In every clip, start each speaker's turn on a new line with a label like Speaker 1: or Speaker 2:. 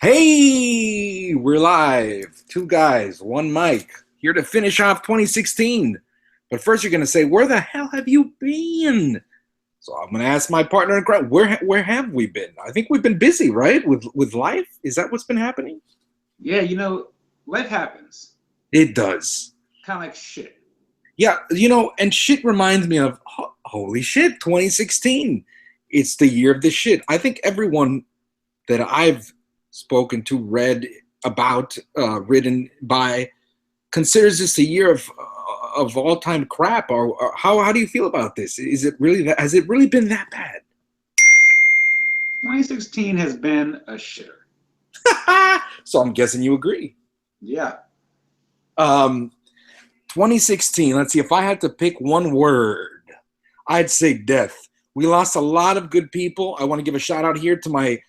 Speaker 1: Hey, we're live. Two guys, one mic, here to finish off 2016. But first, you're going to say, "Where the hell have you been?" So I'm going to ask my partner in crime, "Where have we been?" I think we've been busy, right? With life. Is that what's been happening?
Speaker 2: Yeah, life happens.
Speaker 1: It does.
Speaker 2: Kind of like shit.
Speaker 1: Yeah, and shit reminds me of holy shit, 2016. It's the year of the shit. I think everyone that I've spoken to, read about, written by, considers this a year of all time crap. Or how do you feel about this? Is it really that? Has it really been that bad?
Speaker 2: 2016 has been a shitter.
Speaker 1: So I'm guessing you agree.
Speaker 2: Yeah.
Speaker 1: Um, 2016. Let's see. If I had to pick one word, I'd say death. We lost a lot of good people. I want to give a shout out here to my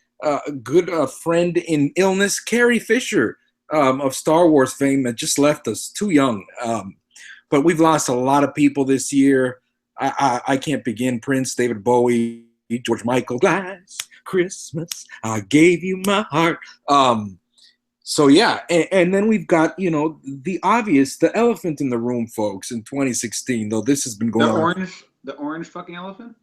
Speaker 1: good friend in illness, Carrie Fisher, of Star Wars fame, that just left us too young. But we've lost a lot of people this year. I can't begin. Prince, David Bowie, George Michael, Last Christmas, I gave you my heart. So yeah, and then we've got the obvious, the elephant in the room, folks, in 2016. Though this has been
Speaker 2: The
Speaker 1: going on.
Speaker 2: orange fucking elephant.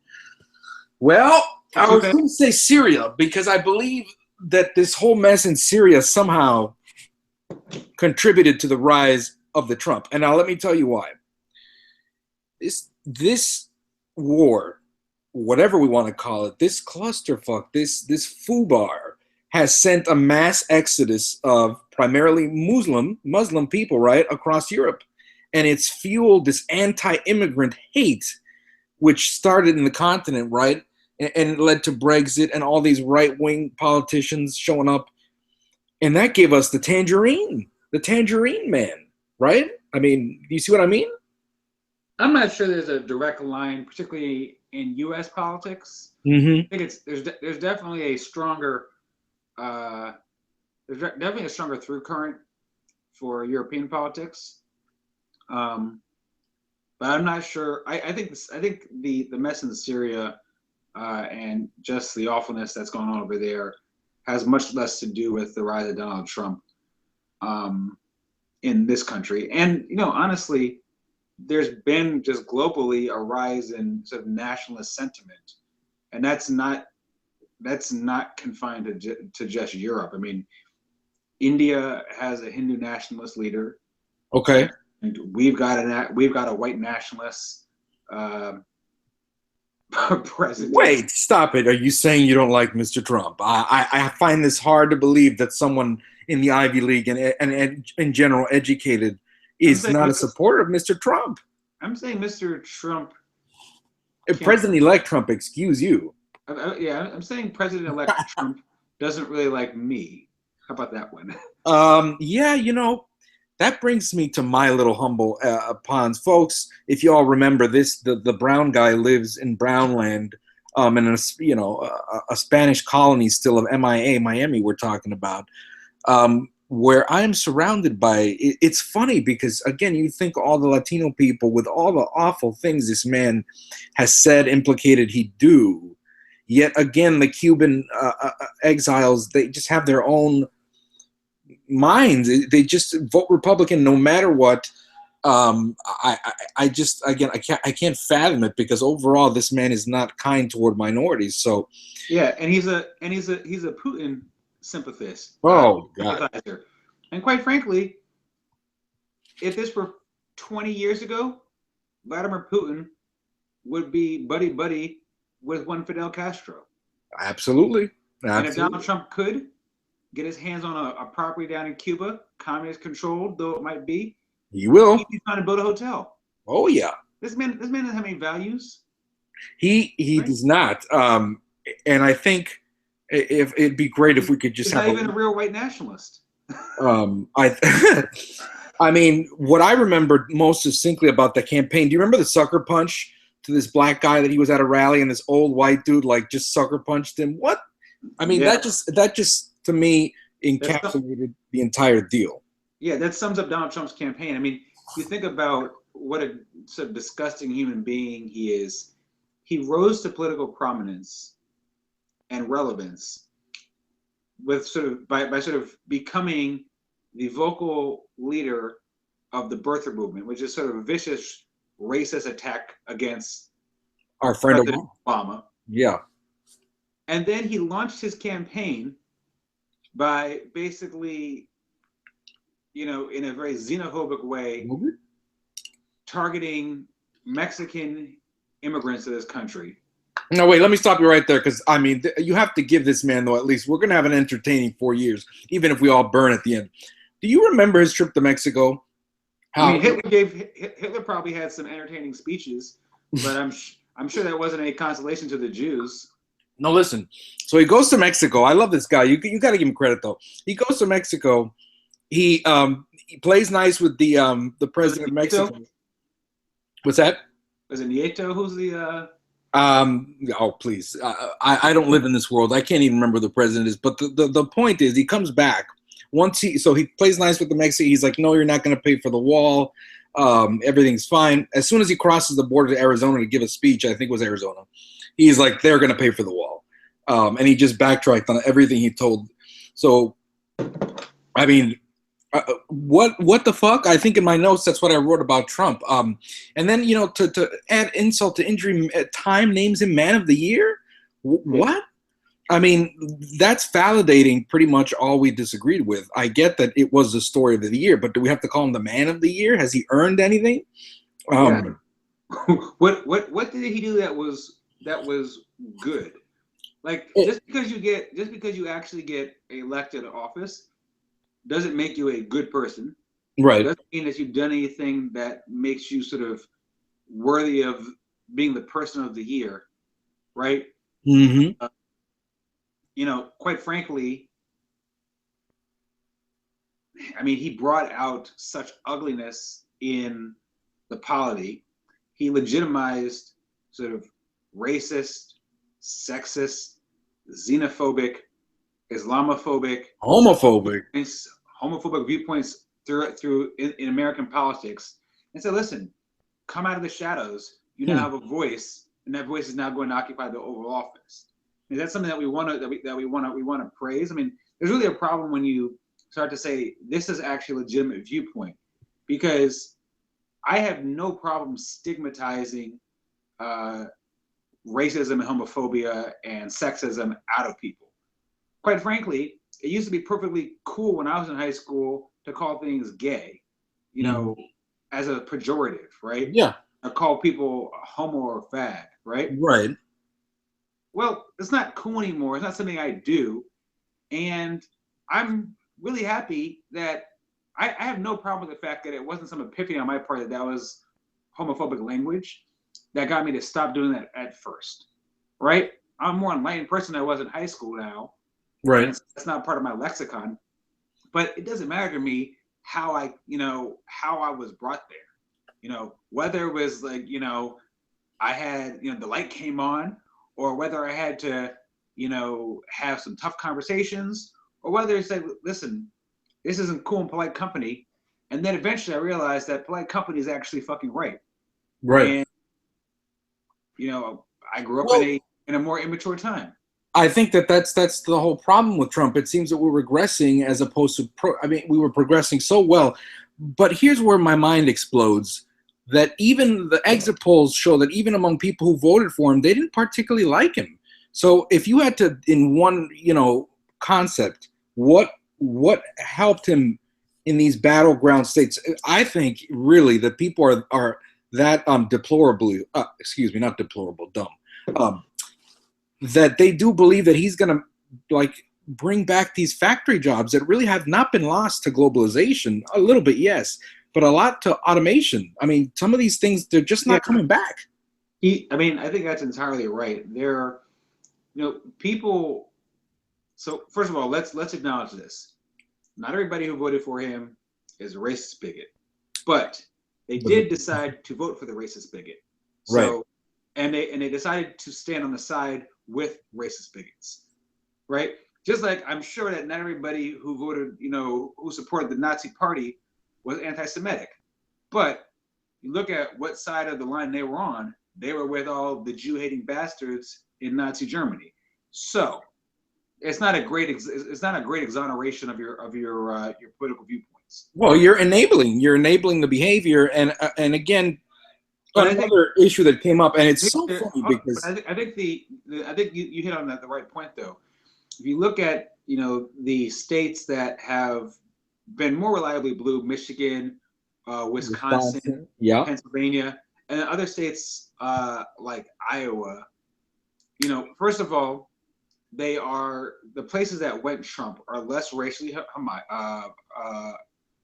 Speaker 1: Well,
Speaker 2: The
Speaker 1: I was
Speaker 2: toupee.
Speaker 1: going to say Syria because I believe that this whole mess in Syria somehow contributed to the rise of the Trump. And now let me tell you why. This war, whatever we want to call it, this clusterfuck, this foobar, has sent a mass exodus of primarily Muslim people right across Europe, and it's fueled this anti-immigrant hate, which started in the continent, right, and it led to Brexit and all these right-wing politicians showing up, and that gave us the tangerine man, right? I mean, you see what I mean?
Speaker 2: I'm not sure there's a direct line, particularly in U.S. politics.
Speaker 1: Mm-hmm.
Speaker 2: I think there's definitely a stronger definitely a stronger through current for European politics. Um, but I'm not sure. I think the mess in Syria and just the awfulness that's going on over there has much less to do with the rise of Donald Trump um, in this country. And honestly, there's been just globally a rise in sort of nationalist sentiment, and that's not confined to just Europe. I mean, India has a Hindu nationalist leader,
Speaker 1: Okay.
Speaker 2: and we've got a white nationalist uh, president.
Speaker 1: Wait, stop it. Are you saying you don't like Mr. Trump? I find this hard to believe that someone in the Ivy League and in general educated
Speaker 2: I'm
Speaker 1: is
Speaker 2: saying
Speaker 1: not a supporter of Mr. Trump.
Speaker 2: I'm saying Mr. Trump can't.
Speaker 1: President-elect Trump, excuse you.
Speaker 2: Yeah, I'm saying President-elect Trump doesn't really like me. How about that one?
Speaker 1: Yeah, that brings me to my little humble ponds, folks. If you all remember this, the brown guy lives in Brownland, in a Spanish colony still of MIA, Miami. We're talking about, where I'm surrounded by. It's funny because again, you think all the Latino people with all the awful things this man has said, implicated he'd do. Yet again, the Cuban exiles, they just have their own minds. They just vote Republican no matter what. I just again I can't fathom it because overall this man is not kind toward minorities. So
Speaker 2: Yeah, and he's a Putin sympathist,
Speaker 1: oh god,
Speaker 2: sympathizer, and quite frankly, if this were 20 years ago, Vladimir Putin would be buddy buddy with one Fidel Castro.
Speaker 1: absolutely,
Speaker 2: And if Donald
Speaker 1: absolutely,
Speaker 2: Trump could get his hands on a property down in Cuba, communist controlled though it might be,
Speaker 1: he will.
Speaker 2: he'd be trying to build a hotel.
Speaker 1: Oh yeah,
Speaker 2: This man doesn't have any values,
Speaker 1: he
Speaker 2: right?
Speaker 1: does not. And I think if it'd be great if we could just
Speaker 2: He's
Speaker 1: have
Speaker 2: not
Speaker 1: a
Speaker 2: even a real white nationalist.
Speaker 1: I I mean, what I remember most succinctly about the campaign, do you remember the sucker punch to this black guy that he was at a rally and this old white dude like just sucker punched him? What? I mean,
Speaker 2: Yeah,
Speaker 1: that just to me
Speaker 2: that's
Speaker 1: encapsulated the entire deal.
Speaker 2: yeah, that sums up Donald Trump's campaign. I mean, you think about what a sort of disgusting human being he is. He rose to political prominence and relevance with sort of by sort of becoming the vocal leader of the birther movement, which is sort of a vicious racist attack against
Speaker 1: Our friend
Speaker 2: President Obama.
Speaker 1: Yeah.
Speaker 2: And then he launched his campaign by basically, in a very xenophobic way, targeting Mexican immigrants to this country.
Speaker 1: No, wait, let me stop you right there, because, I mean, you have to give this man, though, at least, we're going to have an entertaining 4 years, even if we all burn at the end. Do you remember his trip to Mexico?
Speaker 2: I mean, Hitler probably had some entertaining speeches, but I'm sure that wasn't any consolation to the Jews.
Speaker 1: No, listen. So he goes to Mexico. I love this guy. You got to give him credit, though. He goes to Mexico. He plays nice with the president of Mexico. What's that?
Speaker 2: Was it Nieto? Who's the?
Speaker 1: Oh, please. I don't live in this world. I can't even remember who the president is. But the point is, he comes back. So he plays nice with the Mexican. He's like, no, you're not going to pay for the wall. Everything's fine. As soon as he crosses the border to Arizona to give a speech, I think it was Arizona, he's like, they're going to pay for the wall. And he just backtracked on everything he told. So, I mean, what the fuck? I think in my notes, that's what I wrote about Trump. And then, to add insult to injury, Time names him Man of the Year? What? I mean, that's validating pretty much all we disagreed with. I get that it was the story of the year, but do we have to call him the Man of the Year? Has he earned anything?
Speaker 2: Yeah. What did he do that was good? Like, just because you actually get elected to office doesn't make you a good person.
Speaker 1: Right.
Speaker 2: It doesn't mean that you've done anything that makes you sort of worthy of being the person of the year, right?
Speaker 1: Mm-hmm.
Speaker 2: Quite frankly, I mean, he brought out such ugliness in the polity. He legitimized sort of racist, sexist, xenophobic, Islamophobic, homophobic viewpoints through in American politics, and said, "Listen, come out of the shadows. You now have a voice, and that voice is now going to occupy the Oval Office." Is that something that we want to praise? I mean, there's really a problem when you start to say this is actually a legitimate viewpoint, because I have no problem stigmatizing racism and homophobia and sexism out of people. Quite frankly, it used to be perfectly cool when I was in high school to call things gay, as a pejorative, right?
Speaker 1: Yeah.
Speaker 2: I call people a homo or a fag, right?
Speaker 1: Right.
Speaker 2: Well, it's not cool anymore. It's not something I do. And I'm really happy that I have no problem with the fact that it wasn't some epiphany on my part that was homophobic language that got me to stop doing that at first, right? I'm a more enlightened person than I was in high school now.
Speaker 1: Right.
Speaker 2: That's not part of my lexicon. But it doesn't matter to me how I was brought there. Whether it was like, I had, the light came on, or whether I had to, have some tough conversations, or whether it's like, listen, this isn't cool and polite company. And then eventually I realized that polite company is actually fucking right.
Speaker 1: Right.
Speaker 2: And, I grew up in a more immature time.
Speaker 1: I think that's the whole problem with Trump. It seems that we're regressing as opposed to we were progressing so well. But here's where my mind explodes. That even the exit polls show that even among people who voted for him, they didn't particularly like him. So if you had to, in one, concept, what helped him in these battleground states, I think really that people are that deplorably, not deplorable, dumb, that they do believe that he's going to bring back these factory jobs that really have not been lost to globalization. A little bit, yes, but a lot to automation. I mean, some of these things, they're just not coming back.
Speaker 2: I think that's entirely right. There, people. So first of all, let's acknowledge this. Not everybody who voted for him is a racist bigot, but they did decide to vote for the racist bigot. So,
Speaker 1: right.
Speaker 2: And they decided to stand on the side with racist bigots, right? Just like I'm sure that not everybody who voted, who supported the Nazi Party was anti-Semitic. But you look at what side of the line they were on, they were with all the Jew-hating bastards in Nazi Germany. So it's not a great exoneration of your political viewpoints.
Speaker 1: Well, you're enabling the behavior, and again,
Speaker 2: But I think
Speaker 1: another issue that came up, and it's so funny
Speaker 2: but
Speaker 1: because
Speaker 2: I think I think you hit on the right point though. If you look at the states that have been more reliably blue, Michigan, Wisconsin,
Speaker 1: Wisconsin, yeah,
Speaker 2: Pennsylvania, and other states like Iowa, first of all, the places that went Trump are less racially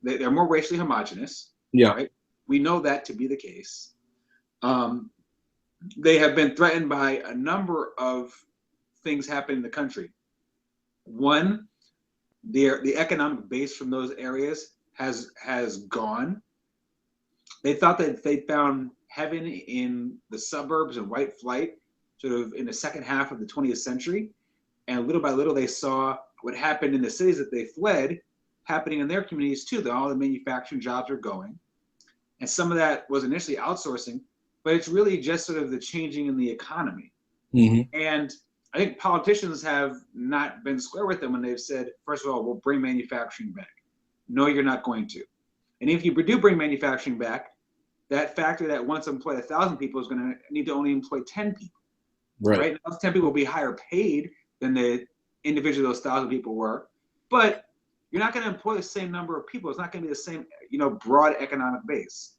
Speaker 2: they're more racially homogenous,
Speaker 1: yeah,
Speaker 2: right? We know that to be the case. They have been threatened by a number of things happening in the country. One, the economic base from those areas has gone. They thought that they found heaven in the suburbs and white flight, sort of in the second half of the 20th century, and little by little they saw what happened in the cities that they fled happening in their communities too. That all the manufacturing jobs are going, and some of that was initially outsourcing, but it's really just sort of the changing in the economy.
Speaker 1: mm-hmm.
Speaker 2: And I think politicians have not been square with them when they've said, first of all, we'll bring manufacturing back. No, you're not going to. And if you do bring manufacturing back, that factory that once employed 1,000 people is going to need to only employ 10 people. Right? Those 10 people will be higher paid than the individual those 1,000 people were, but you're not going to employ the same number of people. It's not going to be the same, broad economic base.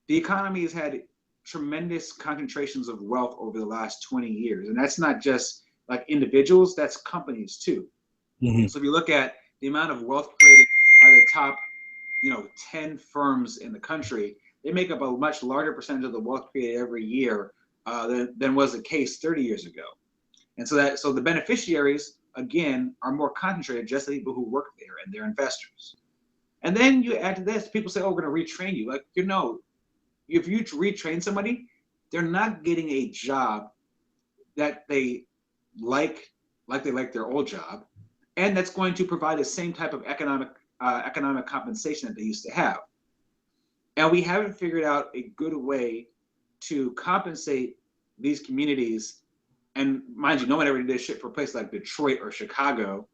Speaker 2: The economy has had tremendous concentrations of wealth over the last 20 years. And that's not just like individuals, that's companies too.
Speaker 1: Mm-hmm.
Speaker 2: So if you look at the amount of wealth created by the top, 10 firms in the country, they make up a much larger percentage of the wealth created every year than was the case 30 years ago. And so the beneficiaries, again, are more concentrated, just the people who work there and their investors. And then you add to this, people say, oh, we're going to retrain you. Like, if you retrain somebody, they're not getting a job that they like they like their old job, and that's going to provide the same type of economic compensation that they used to have. And we haven't figured out a good way to compensate these communities. And mind you, no one ever did this shit for places like Detroit or Chicago,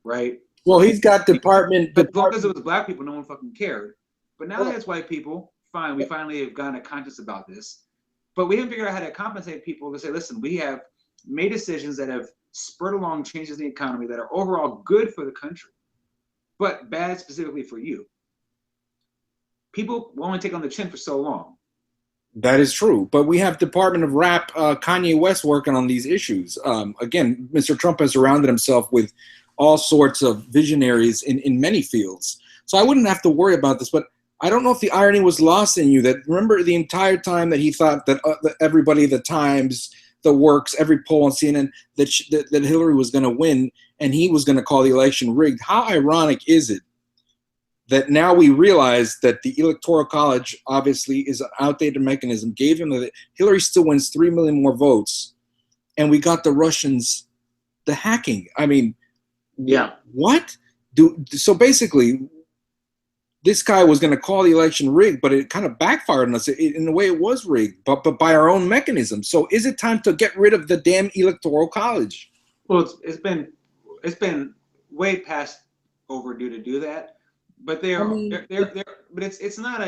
Speaker 2: right?
Speaker 1: Well, he's got department.
Speaker 2: As long as it was black people, no one fucking cared. But now that it's white people, fine, we finally have gotten a conscious about this. But we haven't figured out how to compensate people to say, listen, we have made decisions that have spurred along changes in the economy that are overall good for the country, but bad specifically for you. People will only take on the chin for so long.
Speaker 1: That is true, but we have Department of Rap Kanye West working on these issues. Again, Mr. Trump has surrounded himself with all sorts of visionaries in many fields. So I wouldn't have to worry about this, but I don't know if the irony was lost in you that remember the entire time that he thought that everybody, the Times, the Works, every poll on CNN, that Hillary was going to win and he was going to call the election rigged. How ironic is it that now we realize that the Electoral College obviously is an outdated mechanism, gave him that Hillary still wins 3 million more votes, and we got the Russians, the hacking. I mean,
Speaker 2: yeah.
Speaker 1: What? So basically, this guy was going to call the election rigged, but it kind of backfired on us. In a way, it was rigged, but by our own mechanism. So is it time to get rid of the damn Electoral College?
Speaker 2: Well, it's been way past overdue to do that. But but it's not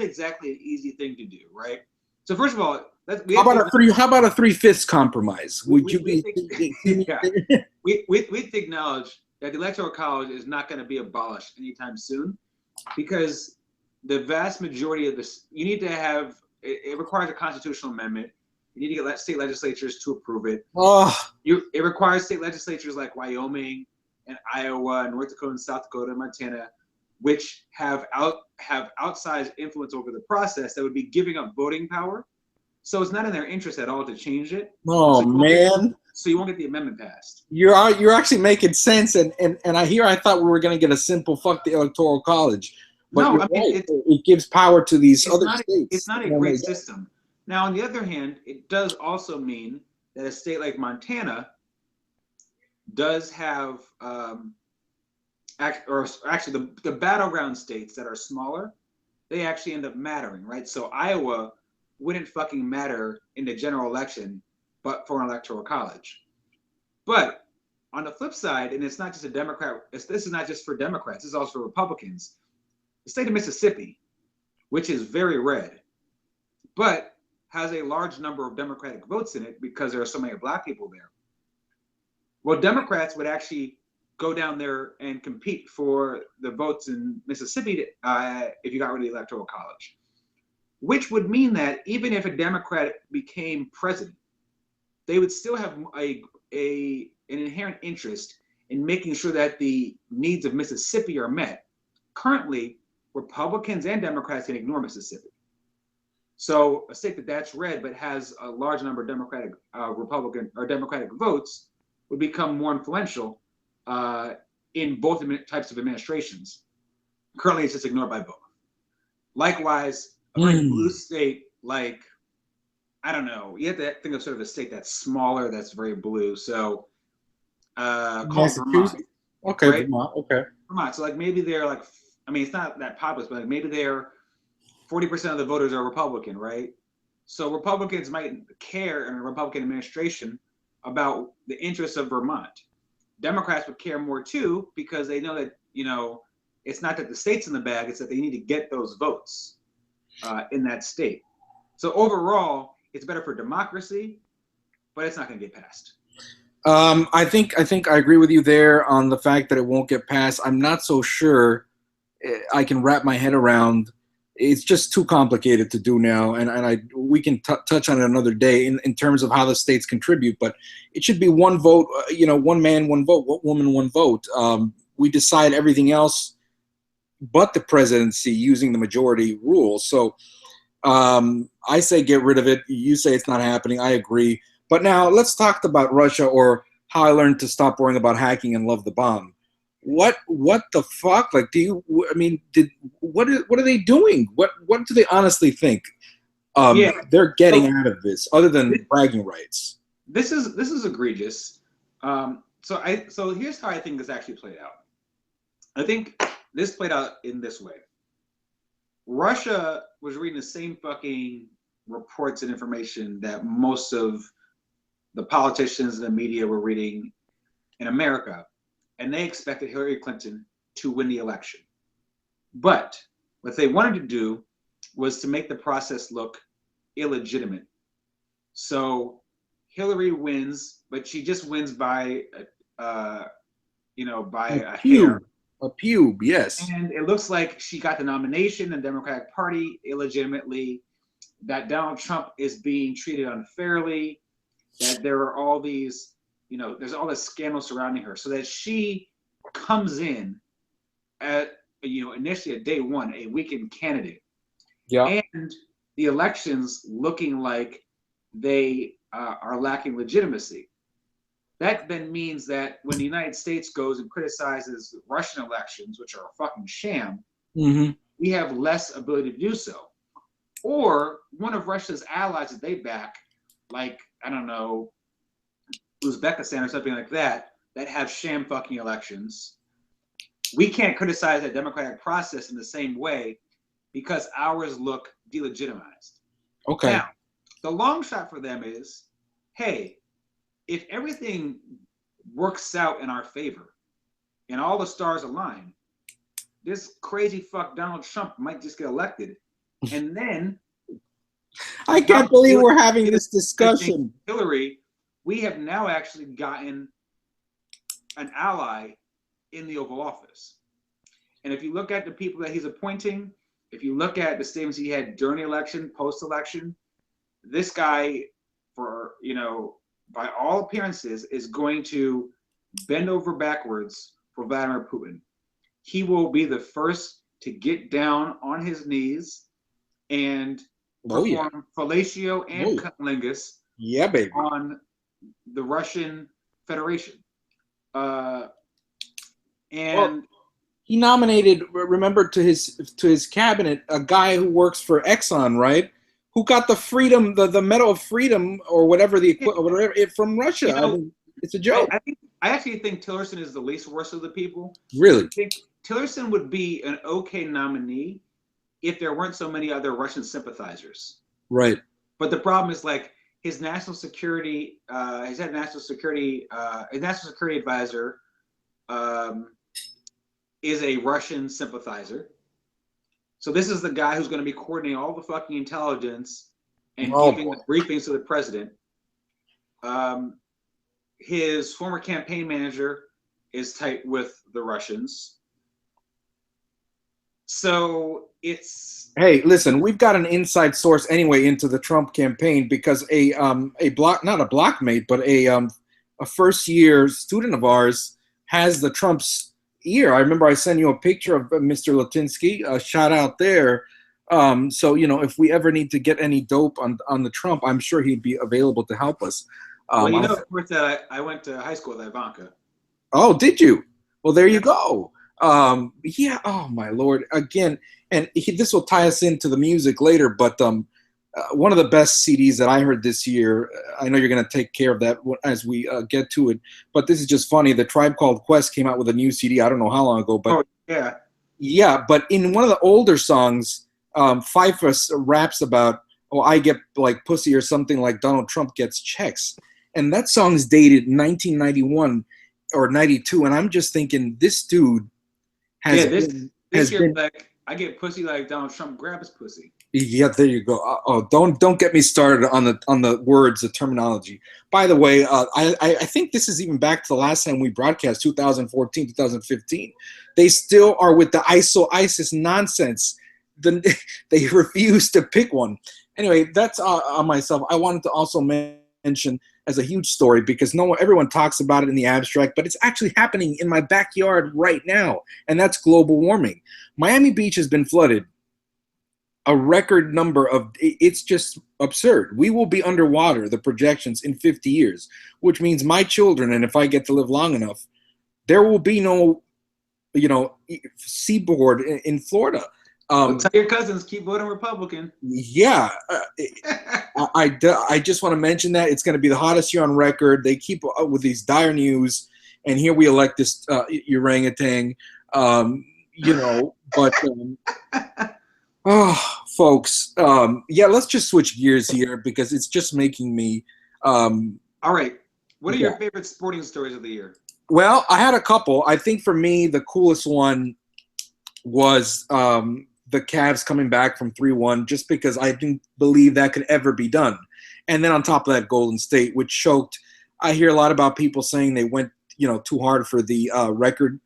Speaker 2: exactly an easy thing to do, right? So first of all,
Speaker 1: how about a 3/5 compromise? Would you be?
Speaker 2: We acknowledge that the Electoral College is not going to be abolished anytime soon, because the vast majority of this, you need to have it requires a constitutional amendment. You need to get state legislatures to approve it. It requires state legislatures like Wyoming and Iowa and North Dakota and South Dakota and Montana, which have outsized influence over the process, that would be giving up voting power. So it's not in their interest at all to change it.
Speaker 1: Oh, man.
Speaker 2: So you won't get the amendment passed.
Speaker 1: You're actually making sense, and I thought we were going to get a simple fuck the Electoral College. But no, it gives power to these other states.
Speaker 2: It's not a great system. Now, on the other hand, it does also mean that a state like Montana does have actually the battleground states that are smaller, they actually end up mattering, right? So Iowa wouldn't fucking matter in the general election, but for an electoral college. But On the flip side, and it's not just a Democrat, this is not just for Democrats, this is also for Republicans. The state of Mississippi, which is very red, but has a large number of Democratic votes in it because there are so many Black people there. Well, Democrats would actually go down there and compete for the votes in Mississippi if you got rid of the Electoral College, which would mean that even if a Democrat became president, they would still have an inherent interest in making sure that the needs of Mississippi are met. Currently, Republicans and Democrats can ignore Mississippi. So a state that's red but has a large number of Democratic, Republican, or Democratic votes would become more influential in both types of administrations. Currently, it's just ignored by both. Likewise, a very blue state like, I don't know, you have to think of sort of a state that's smaller, that's very blue. So called Vermont.
Speaker 1: Okay,
Speaker 2: right?
Speaker 1: Vermont. Okay.
Speaker 2: Vermont. So like maybe they're like, I mean, it's not that populous, but like maybe they're 40% of the voters are Republican, right? So Republicans might care in a Republican administration about the interests of Vermont. Democrats would care more too because they know that, you know, it's not that the state's in the bag, it's that they need to get those votes in that state. So overall, it's better for democracy, but it's not going to get passed.
Speaker 1: I think I agree with you there on the fact that it won't get passed. I'm not so sure I can wrap my head around. It's just too complicated to do now, and we can touch on it another day in terms of how the states contribute. But it should be one vote, one man, one vote, one woman, one vote. We decide everything else but the presidency using the majority rule. So I say get rid of it. You say it's not happening. I agree. But now let's talk about Russia, or how I learned to stop worrying about hacking and love the bomb. What the fuck? Like, what are they doing? What do they honestly think they're getting out of this, other than bragging rights?
Speaker 2: This is egregious. So here's how I think this actually played out. I think this played out in this way. Russia was reading the same fucking reports and information that most of the politicians and the media were reading in America, and they expected Hillary Clinton to win the election. But what they wanted to do was to make the process look illegitimate. So Hillary wins, but she just wins by by a hair.
Speaker 1: A pube, yes.
Speaker 2: And it looks like she got the nomination in the Democratic Party illegitimately, that Donald Trump is being treated unfairly, that there are all these, there's all this scandal surrounding her, so that she comes in at, initially at day one, a weakened candidate.
Speaker 1: Yeah.
Speaker 2: And the elections looking like they are lacking legitimacy. That then means that when the United States goes and criticizes Russian elections, which are a fucking sham, we have less ability to do so. Or one of Russia's allies that they back, like, I don't know, Uzbekistan or something like that, that have sham fucking elections. We can't criticize that democratic process in the same way because ours look delegitimized.
Speaker 1: Okay.
Speaker 2: Now, the long shot for them is, hey, if everything works out in our favor and all the stars align, this crazy fuck Donald Trump might just get elected. And then
Speaker 1: I can't believe we're having this discussion.
Speaker 2: Hillary, we have now actually gotten an ally in the Oval Office. And if you look at the people that he's appointing, if you look at the statements he had during the election, post-election, this guy, by all appearances, is going to bend over backwards for Vladimir Putin. He will be the first to get down on his knees and perform fellatio and cunnilingus on the Russian Federation.
Speaker 1: He nominated, remember, to his cabinet, a guy who works for Exxon, right? Who got the freedom, the Medal of Freedom, or whatever from Russia. It's a joke.
Speaker 2: I actually think Tillerson is the least worst of the people.
Speaker 1: Really?
Speaker 2: I think Tillerson would be an okay nominee if there weren't so many other Russian sympathizers.
Speaker 1: Right.
Speaker 2: But the problem is, like, his national security, his head national security, his national security advisor is a Russian sympathizer. So this is the guy who's going to be coordinating all the fucking intelligence and giving the briefings to the president. His former campaign manager is tight with the Russians. So it's...
Speaker 1: Hey, listen, we've got an inside source anyway into the Trump campaign because not a blockmate, but a first year student of ours has the Trump's ear. I remember I sent you a picture of Mr. Latinsky. Shout out there. So if we ever need to get any dope on the Trump, I'm sure he'd be available to help us.
Speaker 2: Well, of course, that I went to high school with Ivanka.
Speaker 1: Oh, did you? Well, there you go. Yeah. Oh my Lord. Again, and this will tie us into the music later, but one of the best CDs that I heard this year. I know you're going to take care of that as we get to it, but this is just funny. The Tribe Called Quest came out with a new CD. I don't know how long ago, but yeah. But in one of the older songs, Pfeiffer raps about, "Oh, I get like pussy" or something like Donald Trump gets checks, and that song's dated 1991 or 92, and I'm just thinking this dude has been
Speaker 2: like, I get pussy like Donald Trump grabs pussy.
Speaker 1: Yeah, there you go. Oh, don't get me started on the words, the terminology. By the way, I think this is even back to the last time we broadcast, 2014, 2015. They still are with the ISIS nonsense. They refuse to pick one. Anyway, that's on myself. I wanted to also mention as a huge story because everyone talks about it in the abstract, but it's actually happening in my backyard right now, and that's global warming. Miami Beach has been flooded. A record number of, it's just absurd. We will be underwater, the projections, in 50 years, which means my children, and if I get to live long enough, there will be no, seaboard in Florida.
Speaker 2: Tell your cousins, keep voting Republican.
Speaker 1: Yeah. I just want to mention that it's going to be the hottest year on record. They keep up with these dire news, and here we elect this orangutan, but... Oh, folks. Let's just switch gears here because it's just making me.
Speaker 2: All right. What are your favorite sporting stories of the year?
Speaker 1: Well, I had a couple. I think for me, the coolest one was the Cavs coming back from 3-1 just because I didn't believe that could ever be done. And then on top of that, Golden State, which choked. I hear a lot about people saying they went, too hard for the record,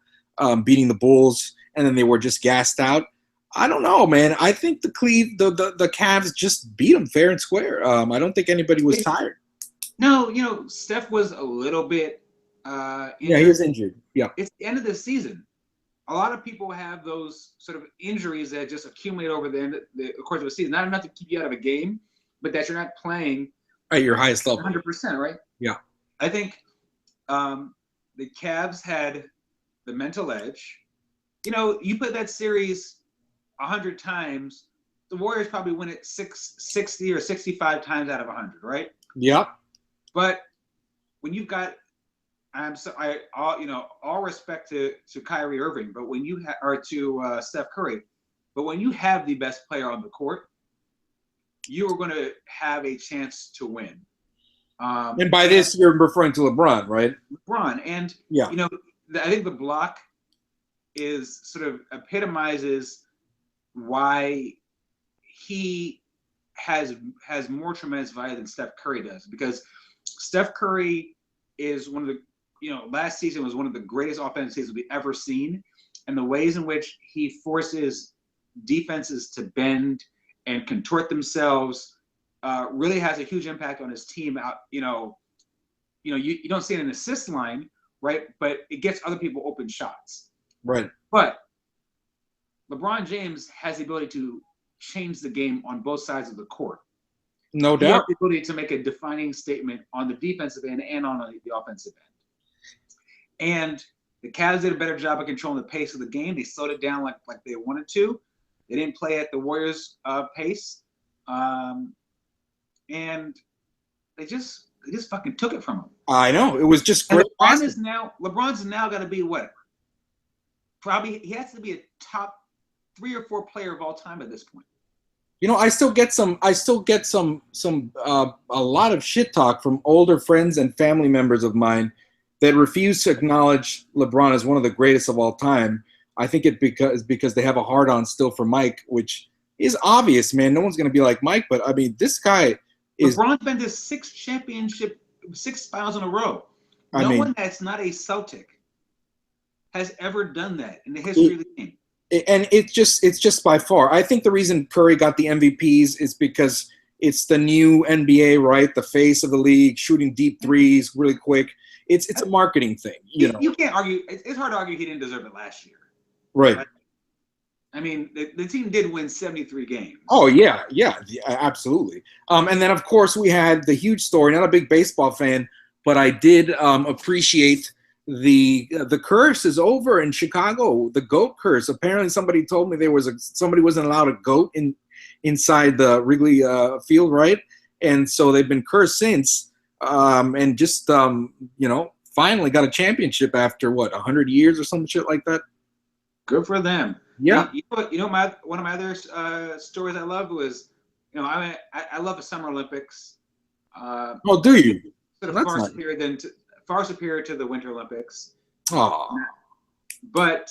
Speaker 1: beating the Bulls, and then they were just gassed out. I don't know, man. I think the Cavs just beat them fair and square. I don't think anybody was tired.
Speaker 2: No, Steph was a little bit injured.
Speaker 1: Yeah, he was injured. Yeah.
Speaker 2: It's the end of the season. A lot of people have those sort of injuries that just accumulate over the course of a season. Not enough to keep you out of a game, but that you're not playing
Speaker 1: at your highest level.
Speaker 2: 100%, right?
Speaker 1: Yeah.
Speaker 2: I think the Cavs had the mental edge. You put that series 100 times, the Warriors probably win it 60 or 65 times out of 100, right?
Speaker 1: Yeah.
Speaker 2: But when you've got, all respect to Kyrie Irving, but when you or to Steph Curry, but when you have the best player on the court, you are going to have a chance to win.
Speaker 1: And by this, you're referring to LeBron, right?
Speaker 2: LeBron, and I think the block is sort of epitomizes why he has more tremendous value than Steph Curry does, because Steph Curry is one of the, last season was one of the greatest offensive seasons we've ever seen, and the ways in which he forces defenses to bend and contort themselves really has a huge impact on his team. You don't see it in an assist line, right? But it gets other people open shots.
Speaker 1: Right.
Speaker 2: But LeBron James has the ability to change the game on both sides of the court.
Speaker 1: No doubt.
Speaker 2: He has the ability to make a defining statement on the defensive end and on the offensive end. And the Cavs did a better job of controlling the pace of the game. They slowed it down like they wanted to. They didn't play at the Warriors' pace. And they just fucking took it from him.
Speaker 1: I know. It was just great.
Speaker 2: LeBron's now got to be what? Probably he has to be a top 3 or 4 player of all time at this point.
Speaker 1: You know, I still get a lot of shit talk from older friends and family members of mine that refuse to acknowledge LeBron as one of the greatest of all time. I think it because they have a hard on still for Mike, which is obvious, man. No one's going to be like Mike, but I mean, this guy is.
Speaker 2: LeBron's been to 6 finals in a row.
Speaker 1: I
Speaker 2: No
Speaker 1: mean,
Speaker 2: one that's not a Celtic has ever done that in the history of the game.
Speaker 1: And it's just by far. I think the reason Curry got the MVPs is because it's the new NBA, right? The face of the league, shooting deep threes really quick. It's a marketing thing, you know.
Speaker 2: You can't argue. It's hard to argue he didn't deserve it last year.
Speaker 1: Right.
Speaker 2: I mean, the team did win 73 games.
Speaker 1: Oh yeah, absolutely. And then of course we had the huge story. Not a big baseball fan, but I did appreciate the curse is over in Chicago. The goat curse. Apparently, somebody told me somebody wasn't allowed a goat inside the Wrigley Field, right? And so they've been cursed since. And just finally got a championship after what 100 years or some shit like that.
Speaker 2: Good for them.
Speaker 1: Yeah.
Speaker 2: You know one of my other stories I loved was, I love the Summer Olympics.
Speaker 1: Oh, do you?
Speaker 2: Sort of far superior to the Winter Olympics.
Speaker 1: Oh.
Speaker 2: But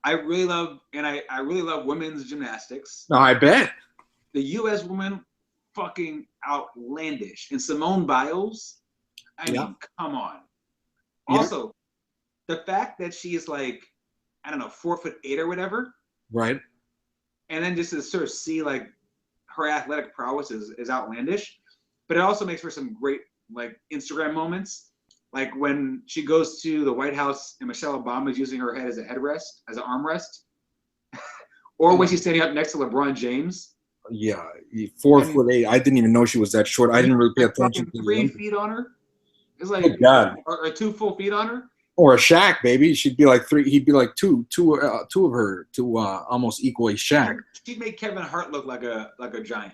Speaker 2: I really love women's gymnastics.
Speaker 1: No, I bet.
Speaker 2: The U.S. women fucking outlandish. And Simone Biles, I mean, come on.
Speaker 1: Yeah.
Speaker 2: Also, the fact that she is like, I don't know, 4'8" or whatever.
Speaker 1: Right.
Speaker 2: And then just to sort of see like her athletic prowess is outlandish. But it also makes for some great like Instagram moments. Like when she goes to the White House and Michelle Obama is using her head as a headrest, as an armrest. Or when she's standing up next to LeBron James.
Speaker 1: Yeah, 4'8". I didn't even know she was that short. I didn't really pay attention to
Speaker 2: 3 feet on her. It's like,
Speaker 1: oh, God.
Speaker 2: Or 2 full feet on her.
Speaker 1: Or a Shaq, baby. She'd be like 3. He'd be like two of her to almost equal a Shaq.
Speaker 2: She'd make Kevin Hart look like a giant.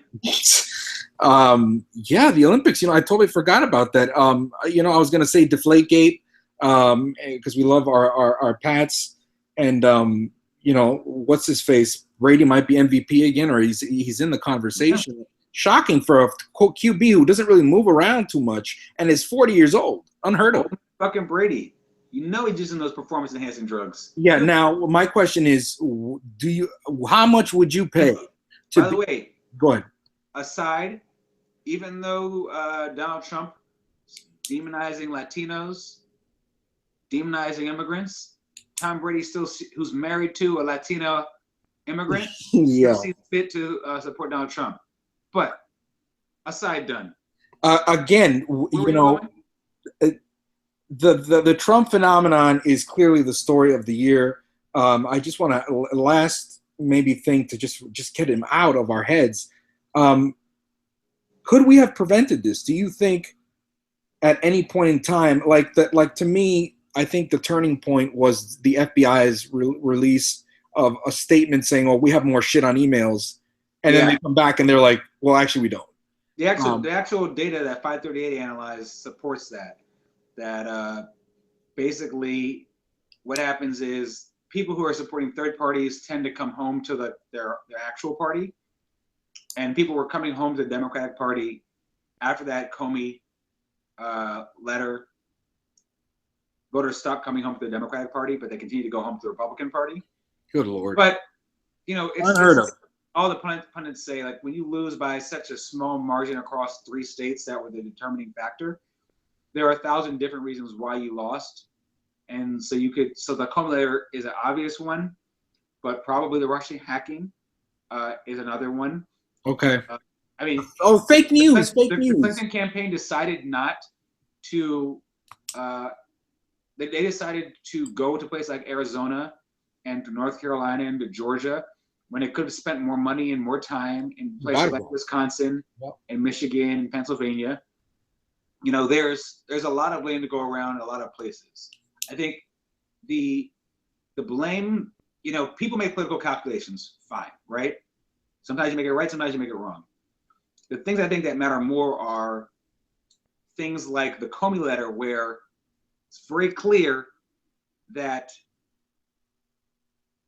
Speaker 1: Yeah, the Olympics. I totally forgot about that. I was gonna say Deflategate, because we love our Pats, and what's his face? Brady might be MVP again, or he's in the conversation. Yeah. Shocking for a quote QB who doesn't really move around too much and is 40 years old. Unheard of.
Speaker 2: Fucking Brady. He's using those performance-enhancing drugs.
Speaker 1: Yeah. Now, my question is, how much would you pay?
Speaker 2: By the way,
Speaker 1: go ahead.
Speaker 2: Aside, even though Donald Trump is demonizing Latinos, demonizing immigrants, Tom Brady who's married to a Latino immigrant,
Speaker 1: yeah,
Speaker 2: seems fit to support Donald Trump. But aside done.
Speaker 1: Again, the Trump phenomenon is clearly the story of the year. I just want to last maybe thing to just get him out of our heads. Could we have prevented this? Do you think at any point in time, like to me, I think the turning point was the FBI's release of a statement saying, "Oh, we have more shit on emails," and then they come back and they're like, "Well, actually, we don't."
Speaker 2: The actual data that 538 analyzed supports that. That basically what happens is people who are supporting third parties tend to come home to their actual party, and people were coming home to the Democratic Party after that Comey letter. Voters stopped coming home to the Democratic Party, but they continue to go home to the Republican Party.
Speaker 1: Good Lord.
Speaker 2: But, it's
Speaker 1: unheard of.
Speaker 2: All the pundits say, like, when you lose by such a small margin across 3 states that were the determining factor, there are 1,000 different reasons why you lost. And so the Comey letter is an obvious one, but probably the Russian hacking is another one.
Speaker 1: Okay.
Speaker 2: Fake
Speaker 1: news.
Speaker 2: The Clinton campaign decided not to. They decided to go to places like Arizona and to North Carolina and to Georgia when it could have spent more money and more time in places like Wisconsin and Michigan and Pennsylvania. There's a lot of blame to go around in a lot of places. I think the blame, people make political calculations, fine, right? Sometimes you make it right, sometimes you make it wrong. The things I think that matter more are things like the Comey letter, where it's very clear that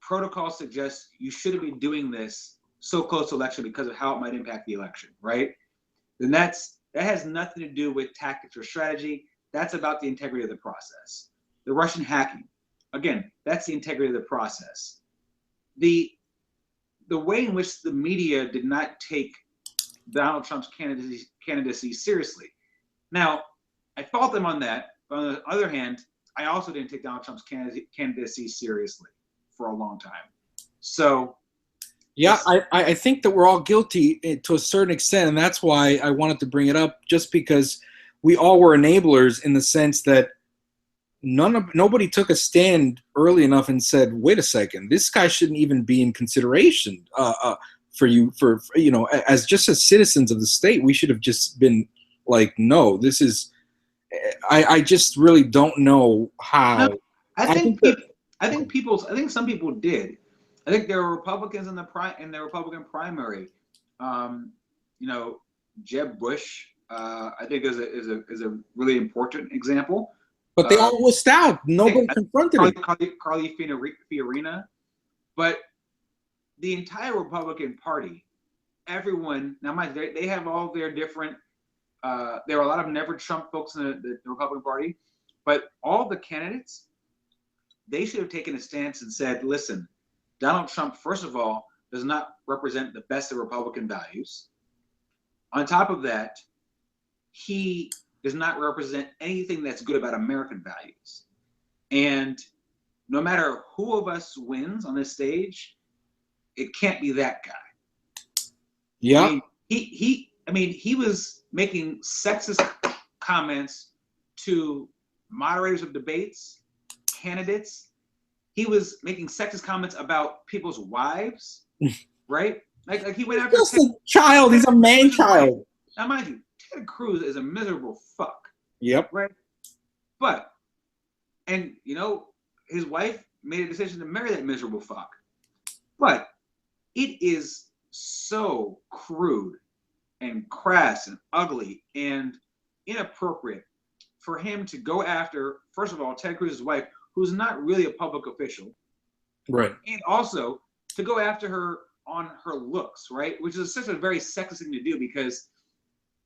Speaker 2: protocol suggests you shouldn't be doing this so close to election because of how it might impact the election, right? Then that has nothing to do with tactics or strategy. That's about the integrity of the process. The Russian hacking, again, that's the integrity of the process. The way in which the media did not take Donald Trump's candidacy seriously. Now, I fault them on that. But on the other hand, I also didn't take Donald Trump's candidacy seriously for a long time. So,
Speaker 1: yeah, I think that we're all guilty to a certain extent, and that's why I wanted to bring it up, just because we all were enablers in the sense that nobody took a stand early enough and said, "Wait a second, this guy shouldn't even be in consideration for as just as citizens of the state. We should have just been like, no, this is." I just really don't know how.
Speaker 2: No, I think some people did. I think there were Republicans in the Republican primary. Jeb Bush, I think is a really important example.
Speaker 1: But they all wussed out. Nobody confronted it.
Speaker 2: Carly Fiorina. But the entire Republican Party, everyone, now mind you, they have all their different, there are a lot of never Trump folks in the Republican Party, but all the candidates, they should have taken a stance and said, listen, Donald Trump, first of all, does not represent the best of Republican values. On top of that, he does not represent anything that's good about American values. And no matter who of us wins on this stage, it can't be that guy.
Speaker 1: Yeah.
Speaker 2: He was making sexist comments to moderators of debates, candidates. He was making sexist comments about people's wives, right? Like he went after
Speaker 1: just a child. He's a man child.
Speaker 2: Now, mind you, Ted Cruz is a miserable fuck.
Speaker 1: Yep.
Speaker 2: Right. And his wife made a decision to marry that miserable fuck. But it is so crude and crass and ugly and inappropriate for him to go after, first of all, Ted Cruz's wife, who's not really a public official.
Speaker 1: Right.
Speaker 2: And also to go after her on her looks, right? Which is such a very sexist thing to do, because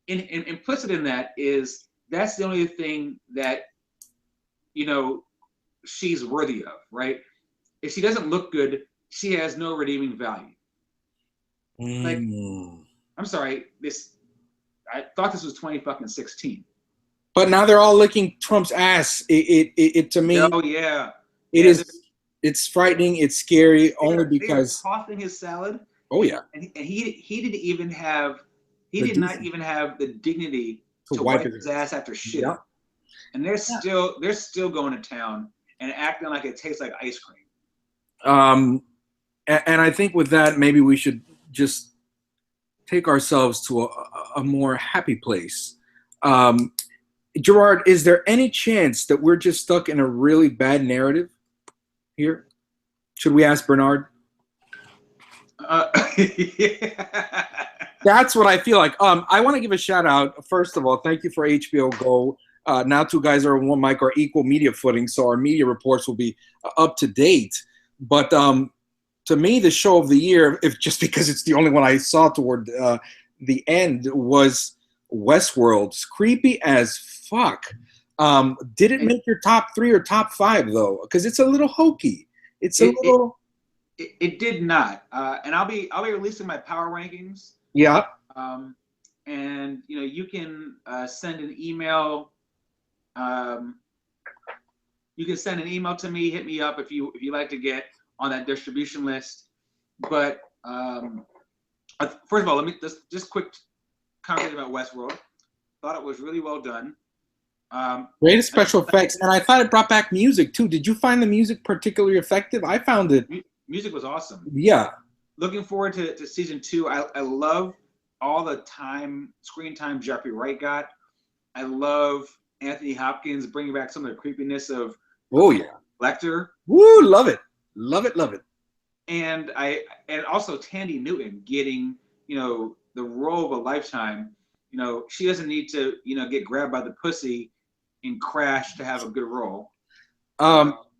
Speaker 2: implicit in that is that's the only thing that she's worthy of, right? If she doesn't look good, she has no redeeming value. Like, I'm sorry, I thought this was 2016.
Speaker 1: But now they're all licking Trump's ass. It to me.
Speaker 2: Oh yeah.
Speaker 1: It's frightening. It's scary only because
Speaker 2: tossing his salad.
Speaker 1: Oh yeah.
Speaker 2: And he didn't even have. He did not even have the dignity to wipe his ass after shit. Yep. And they're still going to town and acting like it tastes like ice cream.
Speaker 1: And I think with that, maybe we should just take ourselves to a more happy place. Gerard, is there any chance that we're just stuck in a really bad narrative here? Should we ask Bernard?
Speaker 2: Yeah.
Speaker 1: That's what I feel like. I want to give a shout out. First of all, thank you for HBO Go. Now two guys are on one mic are equal media footing, so our media reports will be up to date. But to me, the show of the year, if just because it's the only one I saw toward the end, was Westworld. It's creepy as fuck. Did it make your top 3 or top 5 though? Because it's a little hokey. It's a little.
Speaker 2: It did not, and I'll be releasing my power rankings.
Speaker 1: Yeah.
Speaker 2: And you can send an email. You can send an email to me. Hit me up if you like to get on that distribution list. But first of all, let me just quick comment about Westworld. Thought it was really well done.
Speaker 1: Great special effects, and I thought it brought back music too. Did you find the music particularly effective? I found it.
Speaker 2: Music was awesome.
Speaker 1: Yeah.
Speaker 2: Looking forward to season 2. I love all the screen time Jeffrey Wright got. I love Anthony Hopkins bringing back some of the creepiness of Lecter.
Speaker 1: Woo, love it. Love it, love it.
Speaker 2: And also Tandy Newton getting, the role of a lifetime. She doesn't need to, get grabbed by the pussy and crash to have a good role.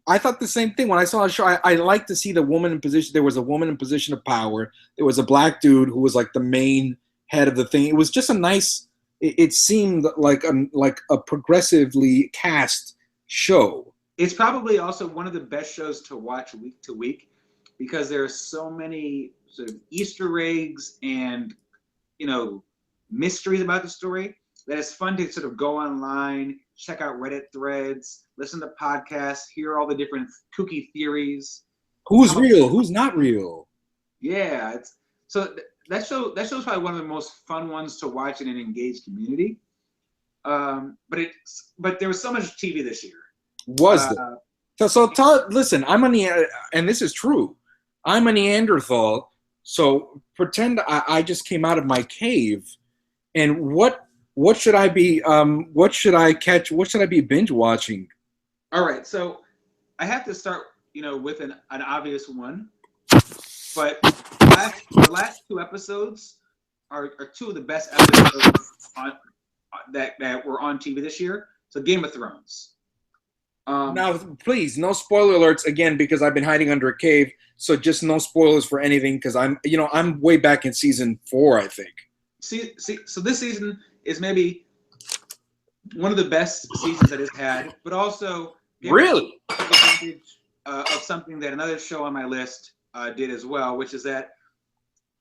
Speaker 1: I thought the same thing when I saw the show. I like to see the woman in position. There was a woman in position of power. There was a black dude who was like the main head of the thing. It was just a nice. It seemed like a progressively cast show.
Speaker 2: It's probably also one of the best shows to watch week to week because there are so many sort of Easter eggs and mysteries about the story that it's fun to sort of go online, check out Reddit threads, listen to podcasts, hear all the different kooky theories.
Speaker 1: Who's real? Who's not real?
Speaker 2: Yeah, that show's probably one of the most fun ones to watch in an engaged community. But there was so much TV this year.
Speaker 1: Was there? Listen, and this is true. I'm a Neanderthal, so pretend I just came out of my cave, and what should I be? What should I catch? What should I be binge watching?
Speaker 2: All right, so I have to start, with an obvious one, but the last two episodes are two of the best episodes that were on TV this year. So Game of Thrones.
Speaker 1: Now, please, no spoiler alerts again because I've been hiding under a cave. So just no spoilers for anything because I'm way back in season 4, I think.
Speaker 2: So this season is maybe one of the best seasons that it's had, but also
Speaker 1: really
Speaker 2: of something that another show on my list did as well, which is that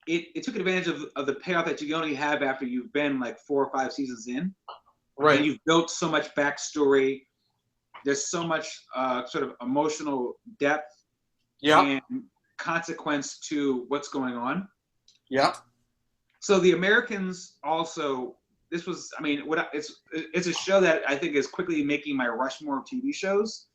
Speaker 2: it took advantage of the payoff that you only have after you've been like 4 or 5 seasons in.
Speaker 1: Right.
Speaker 2: And you've built so much backstory. There's so much sort of emotional depth and consequence to what's going on.
Speaker 1: Yeah.
Speaker 2: So the Americans also, it's a show that I think is quickly making my Rushmore of TV shows.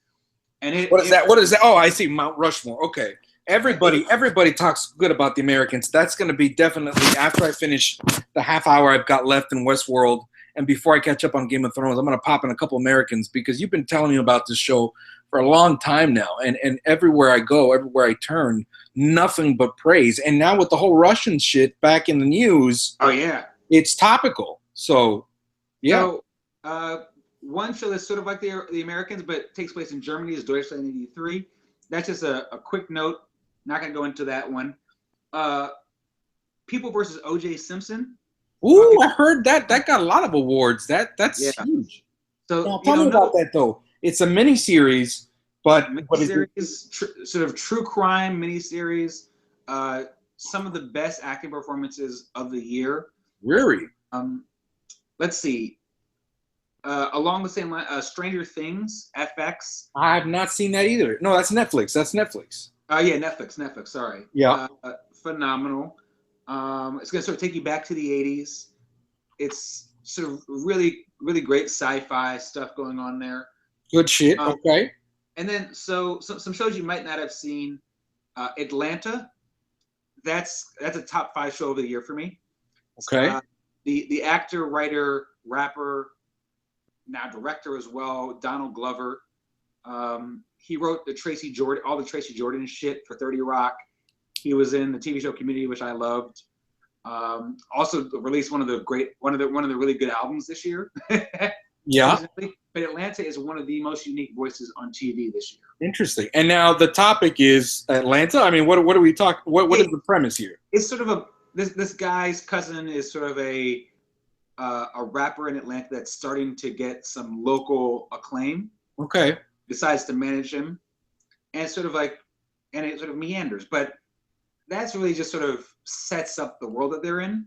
Speaker 2: And
Speaker 1: what is that? Oh, I see, Mount Rushmore. Okay. Everybody talks good about the Americans. That's going to be definitely after I finish the half hour I've got left in Westworld. And before I catch up on Game of Thrones, I'm going to pop in a couple Americans because you've been telling me about this show for a long time now. And everywhere I go, everywhere I turn, nothing but praise. And now with the whole Russian shit back in the news,
Speaker 2: oh yeah,
Speaker 1: it's topical. So, yeah.
Speaker 2: So, one show that's sort of like the Americans, but takes place in Germany is Deutschland 83. That's just a quick note. Not going to go into that one. People versus O.J. Simpson.
Speaker 1: Ooh, I heard that got a lot of awards. That's huge.
Speaker 2: So
Speaker 1: now, tell me about that though. It's a miniseries, but
Speaker 2: sort of true crime miniseries. Some of the best acting performances of the year.
Speaker 1: Really?
Speaker 2: Let's see. Along the same line, Stranger Things, FX.
Speaker 1: I have not seen that either. No, that's Netflix.
Speaker 2: Yeah, Netflix. Sorry.
Speaker 1: Yeah.
Speaker 2: Phenomenal. It's going to sort of take you back to the 80s. It's sort of really, really great sci-fi stuff going on there.
Speaker 1: Good shit. Okay.
Speaker 2: And then, so some shows you might not have seen. Atlanta. That's a top 5 show of the year for me.
Speaker 1: Okay.
Speaker 2: The actor, writer, rapper, now director as well, Donald Glover. He wrote all the Tracy Jordan shit for 30 Rock. He was in the TV show Community, which I loved. Also released one of the really good albums this year.
Speaker 1: Yeah.
Speaker 2: But Atlanta is one of the most unique voices on TV this year.
Speaker 1: Interesting. And now the topic is Atlanta. I mean, what are we talking? What is the premise here?
Speaker 2: It's sort of this guy's cousin is sort of a rapper in Atlanta that's starting to get some local acclaim.
Speaker 1: Okay.
Speaker 2: Decides to manage him, and it sort of meanders, but that's really just sort of sets up the world that they're in.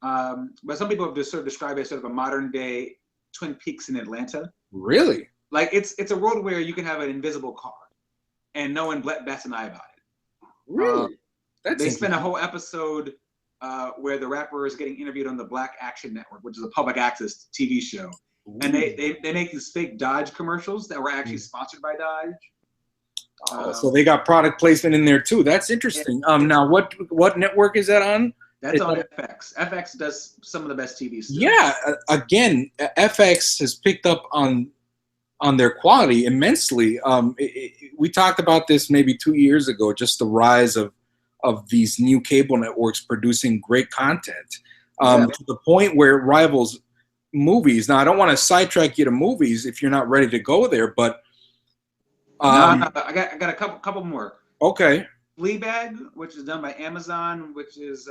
Speaker 2: But some people have just sort of described it as sort of a modern day Twin Peaks in Atlanta.
Speaker 1: Really?
Speaker 2: Like it's a world where you can have an invisible car, and no one bats an eye about it.
Speaker 1: Really?
Speaker 2: They spent a whole episode where the rapper is getting interviewed on the Black Action Network, which is a public access TV show. Ooh. And they make these fake Dodge commercials that were actually sponsored by Dodge.
Speaker 1: So they got product placement in there too. That's interesting. Now what network is that on?
Speaker 2: That's on FX. FX does some of the best TV stuff.
Speaker 1: Yeah, again, FX has picked up on their quality immensely. We talked about this maybe 2 years ago, just the rise of these new cable networks producing great content to the point where it rivals movies. Now, I don't want to sidetrack you to movies if you're not ready to go there, but
Speaker 2: No,
Speaker 1: Um,
Speaker 2: no, I got a couple more.
Speaker 1: okay.
Speaker 2: Fleabag, which is done by Amazon, which is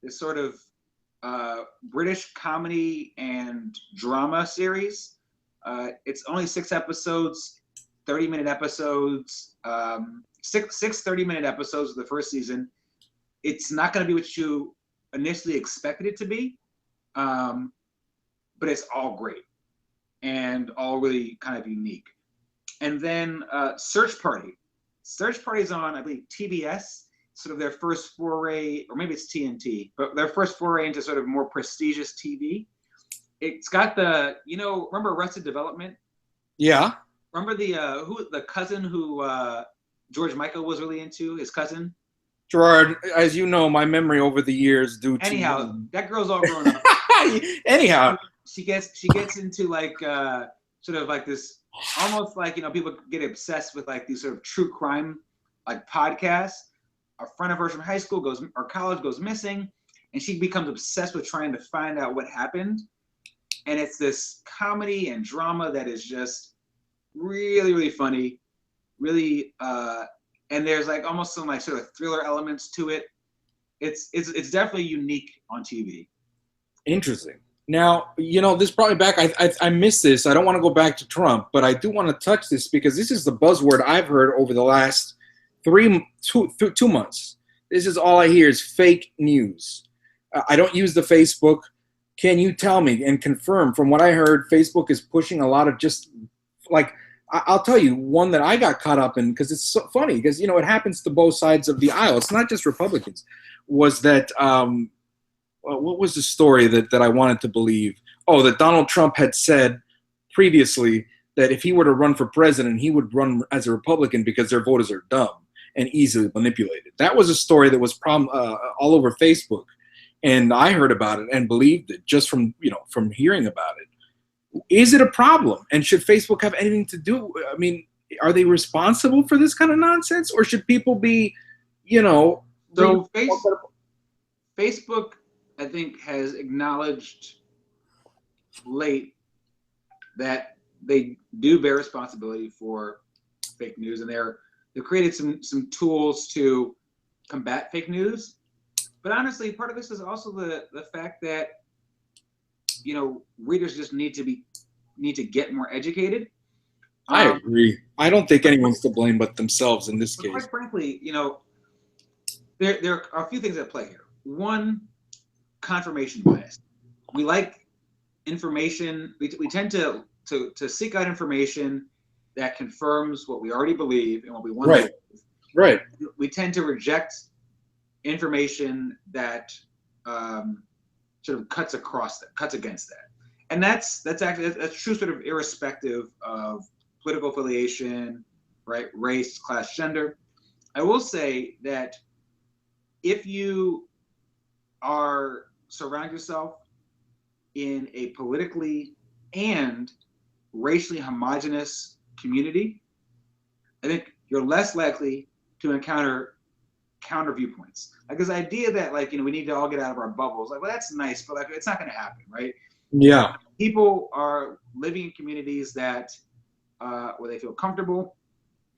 Speaker 2: this sort of British comedy and drama series. It's only 6 episodes, 30-minute episodes, six 30-minute episodes of the first season. It's not going to be what you initially expected it to be, but it's all great and all really kind of unique. And then Search Party. Search Party is on, I believe, TBS, sort of their first foray, or maybe it's TNT, but their first foray into sort of more prestigious TV. It's got remember Arrested Development?
Speaker 1: Yeah.
Speaker 2: Remember the cousin who George Michael was really into, his cousin?
Speaker 1: Gerard, as you know, my memory over the years due to
Speaker 2: Anyhow, that girl's all grown up.
Speaker 1: anyhow,
Speaker 2: she gets into like sort of like this, almost like people get obsessed with like these sort of true crime like podcasts. A friend of hers from high school or college goes missing, and she becomes obsessed with trying to find out what happened. And it's this comedy and drama that is just really, really funny, really and there's like almost some like sort of thriller elements to it. It's definitely unique on TV.
Speaker 1: interesting. Now, this brought me back. I missed this. I don't want to go back to Trump, but I do want to touch this because this is the buzzword I've heard over the last 2 months. This is all I hear is fake news. I don't use the Facebook. Can you tell me and confirm from what I heard, Facebook is pushing a lot of just like, I'll tell you one that I got caught up in because it's so funny because, it happens to both sides of the aisle. It's not just Republicans. Was that, what was the story that I wanted to believe? Oh, that Donald Trump had said previously that if he were to run for president, he would run as a Republican because their voters are dumb and easily manipulated. That was a story that was all over Facebook. And I heard about it and believed it just from hearing about it. Is it a problem? And should Facebook have anything to do? I mean, are they responsible for this kind of nonsense? Or should people be,
Speaker 2: So Facebook, I think, has acknowledged late that they do bear responsibility for fake news, and they've created some tools to combat fake news. But honestly, part of this is also the fact that readers just need to get more educated.
Speaker 1: I agree. I don't think anyone's to blame but themselves in this case.
Speaker 2: Quite frankly, there are a few things at play here. One, confirmation bias. We like information. We tend to seek out information that confirms what we already believe and what we want to believe.
Speaker 1: Right.
Speaker 2: We tend to reject information that sort of cuts against that. And that's true sort of irrespective of political affiliation, right? Race, class, gender. I will say that if you surround yourself in a politically and racially homogenous community, I think you're less likely to encounter counter viewpoints. Like this idea that we need to all get out of our bubbles. Like, well, that's nice, but it's not going to happen, right?
Speaker 1: Yeah.
Speaker 2: People are living in communities that where they feel comfortable.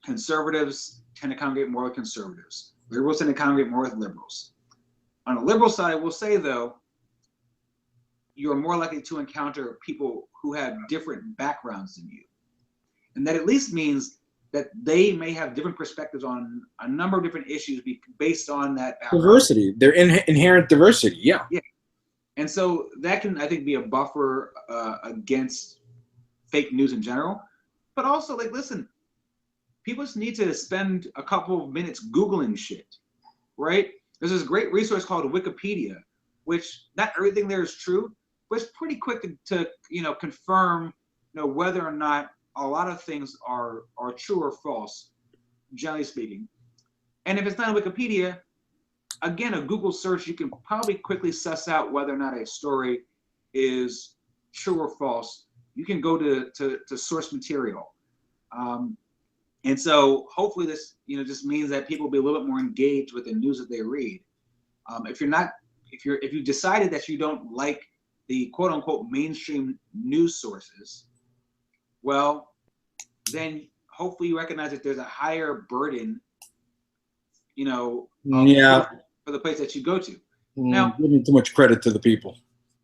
Speaker 2: Conservatives tend to congregate more with conservatives. Liberals tend to congregate more with liberals. On the liberal side, I will say though, you're more likely to encounter people who have different backgrounds than you, and that at least means that they may have different perspectives on a number of different issues based on that background.
Speaker 1: Diversity, their inherent diversity. Yeah.
Speaker 2: And so that can, I think, be a buffer against fake news in general. But also, listen, people just need to spend a couple of minutes Googling shit, right? There's this great resource called Wikipedia, which not everything there is true, but it's pretty quick to confirm whether or not a lot of things are true or false, generally speaking. And if it's not on Wikipedia, again, a Google search, you can probably quickly suss out whether or not a story is true or false. You can go to source material. And so hopefully this, just means that people will be a little bit more engaged with the news that they read. If you decided that you don't like the quote unquote mainstream news sources, well, then hopefully you recognize that there's a higher burden,
Speaker 1: Yeah.
Speaker 2: for the place that you go to. Now,
Speaker 1: giving too much credit to the people.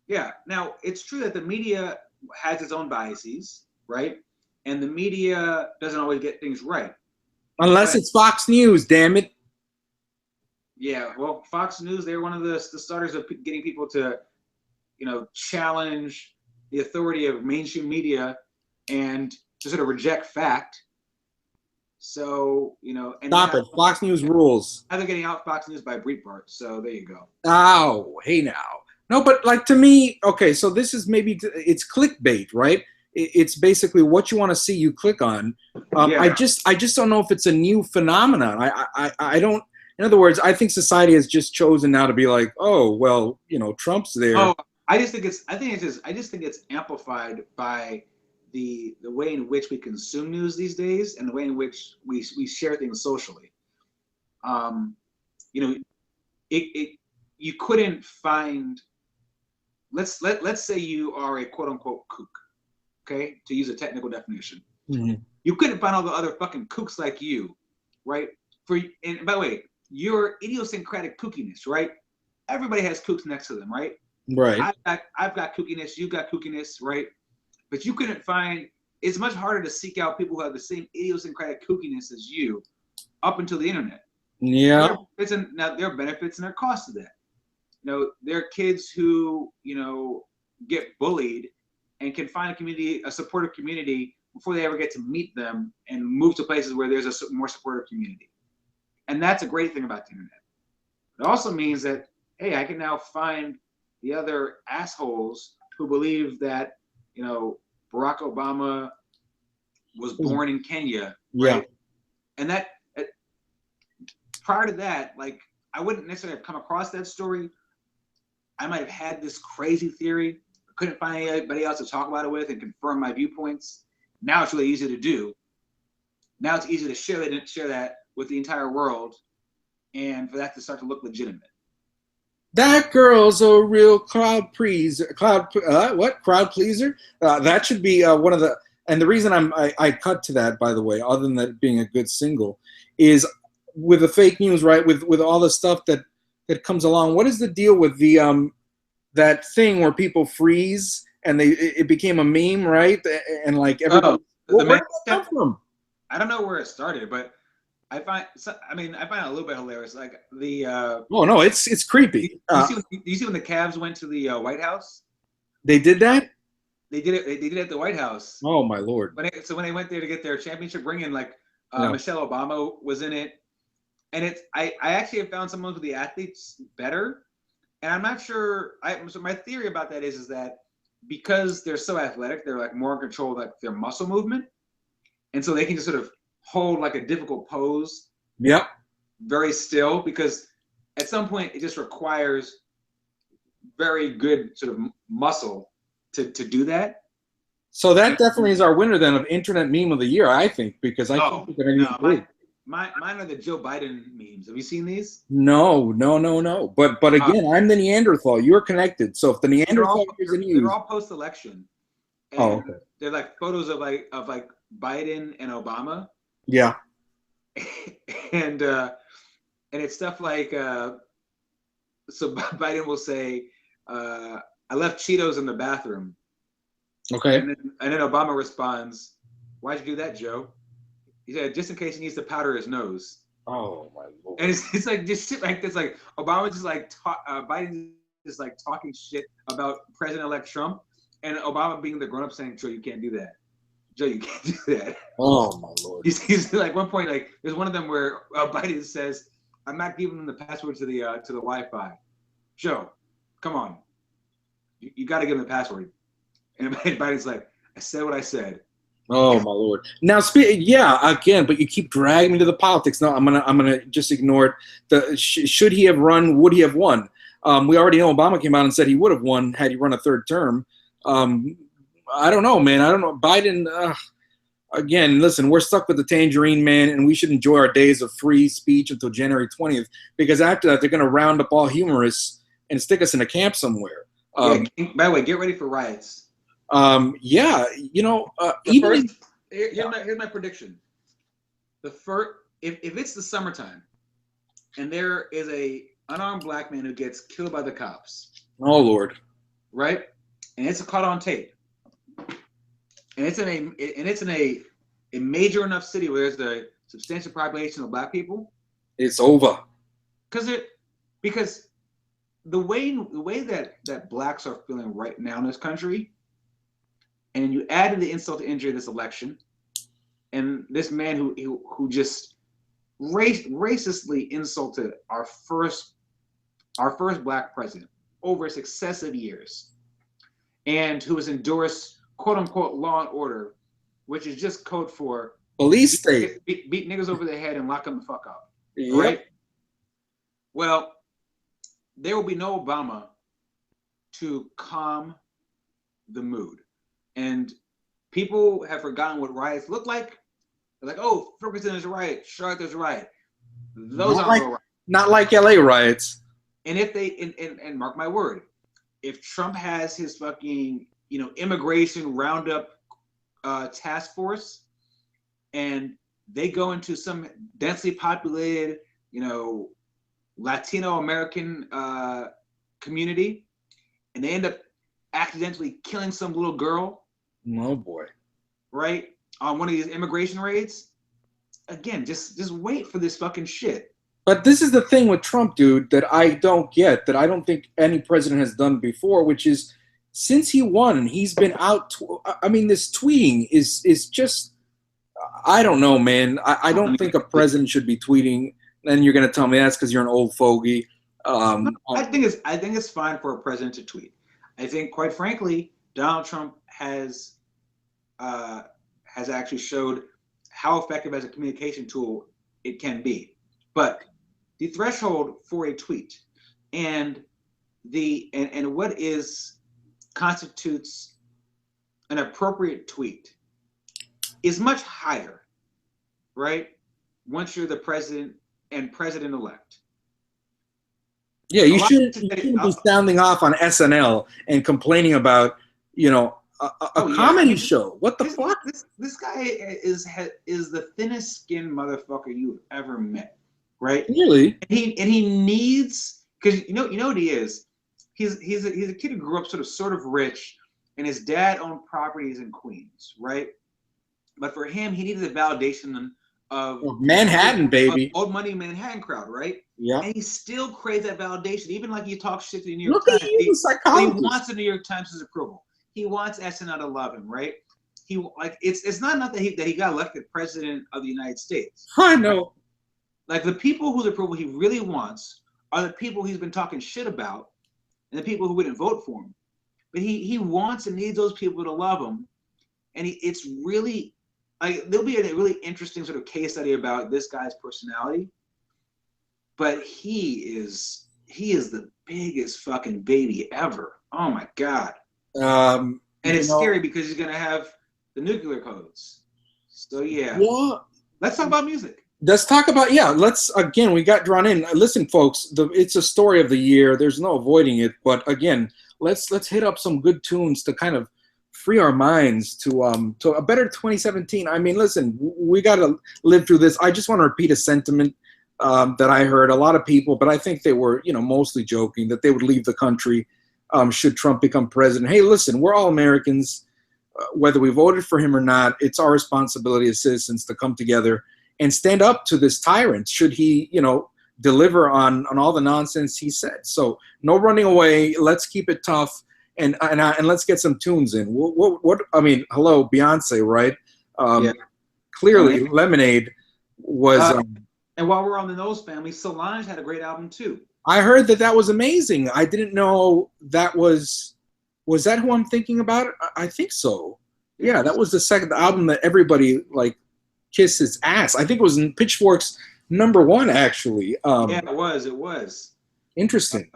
Speaker 2: Yeah. Now, it's true that the media has its own biases, right? And the media doesn't always get things right.
Speaker 1: Unless it's Fox News, damn it.
Speaker 2: Yeah, well, Fox News, they're one of the starters of getting people to, challenge the authority of mainstream media and to sort of reject fact. So, and
Speaker 1: Stop it. Fox News rules.
Speaker 2: Now they're getting out Fox News by Breitbart. So there you go.
Speaker 1: Oh, hey now. No, but like to me, okay, so this is it's clickbait, right? It's basically what you want to see, you click on.
Speaker 2: Yeah.
Speaker 1: I just don't know if it's a new phenomenon. I don't. In other words, I think society has just chosen now to be like, oh well, Trump's there.
Speaker 2: Oh, I just think it's amplified by the way in which we consume news these days and the way in which we share things socially. You couldn't find. Let's say you are a quote unquote kook, okay, to use a technical definition.
Speaker 1: Mm-hmm.
Speaker 2: You couldn't find all the other fucking kooks like you, right? And by the way, your idiosyncratic kookiness, right? Everybody has kooks next to them, right?
Speaker 1: Right.
Speaker 2: I've got kookiness, you've got kookiness, right? But you couldn't find. It's much harder to seek out people who have the same idiosyncratic kookiness as you, up until the internet.
Speaker 1: Yeah.
Speaker 2: Now there are benefits and there are costs to that. There are kids who get bullied and can find a supportive community before they ever get to meet them and move to places where there's a more supportive community. And that's a great thing about the internet. It also means that, hey, I can now find the other assholes who believe that, Barack Obama was born in Kenya, right?
Speaker 1: Yeah.
Speaker 2: And that prior to that, like, I wouldn't necessarily have come across that story. I might have had this crazy theory. I couldn't find anybody else to talk about it with and confirm my viewpoints. Now it's really easy to do. Now it's easy to share that with the entire world, and for that to start to look legitimate.
Speaker 1: That girl's a real crowd pleaser. Crowd pleaser? That should be one of the. And the reason I cut to that, by the way, other than that being a good single, is with the fake news, right? With all the stuff that comes along. What is the deal with the that thing where people freeze and it became a meme, right? And like everybody. Where did that come from?
Speaker 2: I don't know where it started, but I find it a little bit hilarious. Like the.
Speaker 1: Oh no, it's creepy.
Speaker 2: You see when the Cavs went to the White House?
Speaker 1: They did that.
Speaker 2: They did it. They did it at the White House.
Speaker 1: Oh my lord!
Speaker 2: When they went there to get their championship ring, and
Speaker 1: No.
Speaker 2: Michelle Obama was in it, and I actually have found some of the athletes better, and I'm not sure. So my theory about that is that because they're so athletic, they're like more in control of like their muscle movement, and so they can just sort of hold like a difficult pose.
Speaker 1: Yep.
Speaker 2: Very still, because at some point it just requires very good sort of muscle to do that.
Speaker 1: So that definitely is our winner then of Internet Meme of the Year, I think, because I can't think of any.
Speaker 2: Mine are the Joe Biden memes. Have you seen these?
Speaker 1: No. But again, I'm the Neanderthal. You're connected. So if the Neanderthal is in you,
Speaker 2: they're all post-election.
Speaker 1: Oh, okay.
Speaker 2: They're like photos of Biden and Obama.
Speaker 1: Yeah.
Speaker 2: And it's stuff like so Biden will say, I left Cheetos in the bathroom.
Speaker 1: Okay.
Speaker 2: And then Obama responds, why'd you do that, Joe? He said, just in case he needs to powder his nose.
Speaker 1: Oh my lord.
Speaker 2: And it's like just shit like this. Like Obama just like Biden just like talking shit about President-elect Trump, and Obama being the grown-up saying, Joe, you can't do that. Joe, you can't do that.
Speaker 1: Oh my lord.
Speaker 2: He's like one point, like there's one of them where Biden says, I'm not giving them the password to the Wi-Fi. Joe, come on. You got to give them the password. And Biden's like, I said what I said.
Speaker 1: Oh my lord! Now, again, but you keep dragging me to the politics. No, I'm gonna just ignore it. Should he have run? Would he have won? We already know Obama came out and said he would have won had he run a third term. I don't know, man. I don't know. Biden. Again, listen, we're stuck with the Tangerine Man, and we should enjoy our days of free speech until January 20th, because after that, they're gonna round up all humorists and stick us in a camp somewhere.
Speaker 2: By the way, get ready for riots.
Speaker 1: Here's
Speaker 2: my prediction. the first if it's the summertime and there is a unarmed black man who gets killed by the cops,
Speaker 1: Oh Lord.
Speaker 2: right? And it's caught on tape. And it's in a major enough city where there's the substantial population of black people.
Speaker 1: It's over.
Speaker 2: Because the way that blacks are feeling right now in this country, and you added the insult to injury of this election, and this man who just racistly insulted our first black president over successive years, and who has endorsed quote unquote law and order, which is just code for
Speaker 1: police state.
Speaker 2: Beat niggas over the head and lock them the fuck up.
Speaker 1: Yep.
Speaker 2: Right? Well, there will be no Obama to calm the mood. And people have forgotten what riots look like. They're like, oh, Ferguson is a riot, Charlotte is a riot. Those aren't real riots.
Speaker 1: Not like LA riots.
Speaker 2: And if they and mark my word, if Trump has his fucking, immigration roundup task force, and they go into some densely populated, Latino American community, and they end up accidentally killing some little girl.
Speaker 1: Oh boy.
Speaker 2: Right? On one of these immigration raids. Again, just wait for this fucking shit.
Speaker 1: But this is the thing with Trump, dude, that I don't get, that I don't think any president has done before, which is since he won, he's been out. This tweeting is just, I don't know, man. I don't think a president should be tweeting. And you're going to tell me that's because you're an old fogey.
Speaker 2: I think it's fine for a president to tweet. I think, quite frankly, Donald Trump has actually showed how effective as a communication tool it can be. But the threshold for a tweet and what constitutes an appropriate tweet is much higher, right? Once you're the president and president-elect.
Speaker 1: Yeah, you shouldn't be sounding off on SNL and complaining about, a comedy show. What the fuck?
Speaker 2: This guy is the thinnest skinned motherfucker you've ever met, right?
Speaker 1: Really?
Speaker 2: And he needs, because you know what he is. He's a kid who grew up sort of rich, and his dad owned properties in Queens, right? But for him, he needed the validation of
Speaker 1: Manhattan, baby.
Speaker 2: Old money Manhattan crowd, right?
Speaker 1: Yeah.
Speaker 2: And he still craves that validation, even like you talk shit to the New York
Speaker 1: Look
Speaker 2: Times.
Speaker 1: at you, psychologist.
Speaker 2: He wants the New York Times' approval. He wants SNL to love him, right? It's not enough that he got elected president of the United States.
Speaker 1: I know.
Speaker 2: Like the people whose approval he really wants are the people he's been talking shit about, and the people who wouldn't vote for him. But he wants and needs those people to love him, and it's really there'll be a really interesting sort of case study about this guy's personality. But he is the biggest fucking baby ever. Oh my god. And it's scary because he's gonna have the nuclear codes. So yeah. Let's talk about music.
Speaker 1: Let's talk about we got drawn in. Listen, folks, it's a story of the year. There's no avoiding it. But again, let's hit up some good tunes to kind of free our minds to a better 2017. I mean, listen, we got to live through this. I just want to repeat a sentiment that I heard a lot of people, but I think they were mostly joking, that they would leave the country should Trump become president. Hey, listen, we're all Americans. Whether we voted for him or not, it's our responsibility as citizens to come together and stand up to this tyrant should he, deliver on all the nonsense he said. So no running away. Let's keep it tough and let's get some tunes in. What I mean, hello, Beyonce, right? Clearly, Lemonade was.
Speaker 2: And while we're on the Knowles family, Solange had a great album too.
Speaker 1: I heard that was amazing. I didn't know that was that who I'm thinking about? I think so. Yeah, that was the second album that everybody kissed his ass. I think it was in Pitchfork's #1 actually.
Speaker 2: Yeah, it was.
Speaker 1: Interesting.